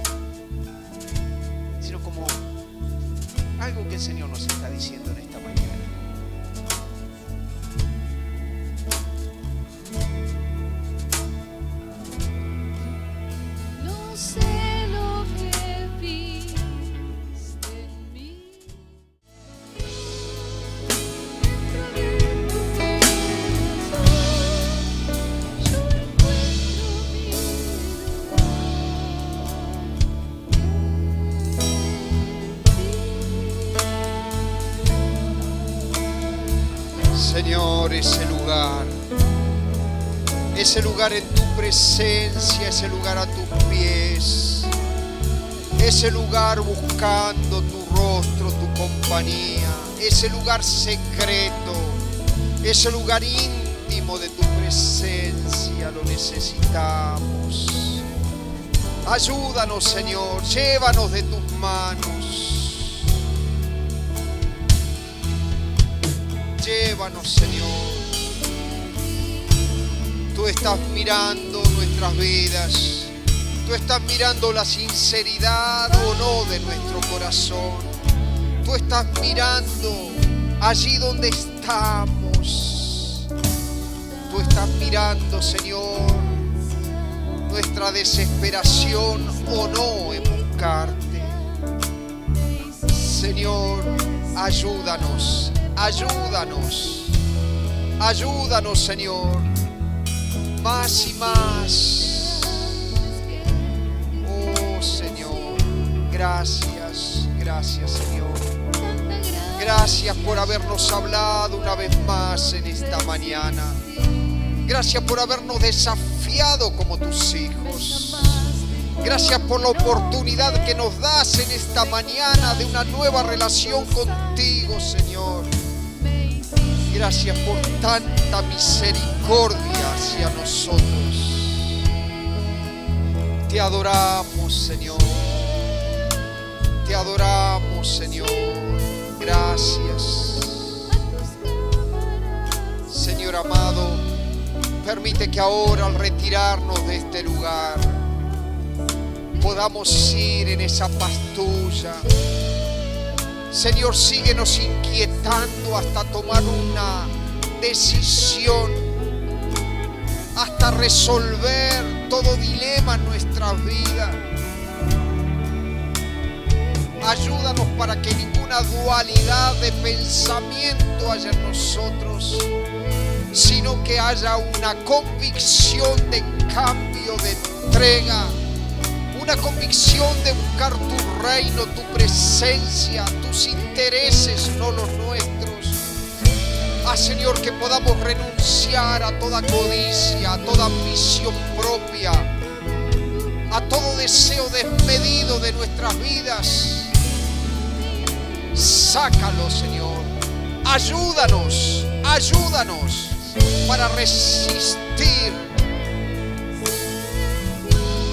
sino como algo que el Señor nos está diciendo en esta mañana. No sé lo que viste en mí. Yo encuentro mi Señor, ese lugar ese lugar en tu presencia, ese lugar a tus pies, ese lugar buscando tu rostro, tu compañía, ese lugar secreto, ese lugar íntimo de tu presencia, lo necesitamos. Ayúdanos, Señor, llévanos de tus manos. Llévanos, Señor. Tú estás mirando nuestras vidas. Tú estás mirando la sinceridad o no de nuestro corazón. Tú estás mirando allí donde estamos. Tú estás mirando, Señor, nuestra desesperación o no en buscarte. Señor, ayúdanos, ayúdanos, ayúdanos, Señor, más y más. Oh, Señor, gracias, gracias, Señor. Gracias por habernos hablado una vez más en esta mañana. Gracias por habernos desafiado como tus hijos. Gracias por la oportunidad que nos das en esta mañana de una nueva relación contigo, Señor. Gracias por tanta misericordia hacia nosotros. Te adoramos, Señor. Te adoramos, Señor. Gracias. Señor amado, permite que ahora al retirarnos de este lugar podamos ir en esa paz tuya. Señor, síguenos inquietando hasta tomar una decisión, hasta resolver todo dilema en nuestra vida. Ayúdanos para que ninguna dualidad de pensamiento haya en nosotros, sino que haya una convicción de cambio, de entrega, una convicción de buscar tu reino, tu presencia, tus intereses, no los nuestros. Señor, que podamos renunciar a toda codicia, a toda ambición propia, a todo deseo desmedido de nuestras vidas. Sácalo, Señor. Ayúdanos, ayúdanos para resistir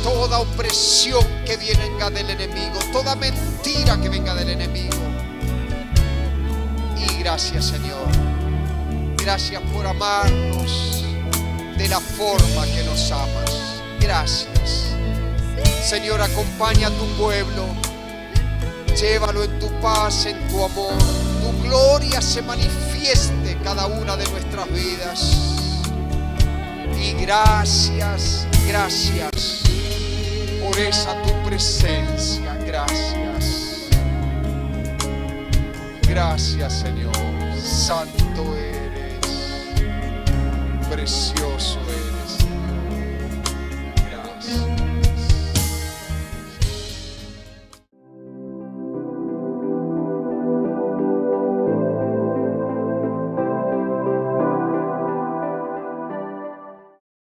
toda opresión que venga del enemigo, toda mentira que venga del enemigo. Y gracias, Señor. Gracias por amarnos de la forma que nos amas. Gracias. Señor, acompaña a tu pueblo. Llévalo en tu paz, en tu amor. Tu gloria se manifieste en cada una de nuestras vidas. Y gracias, gracias por esa tu presencia. Gracias. Gracias, Señor. Santo eres. Precioso eres.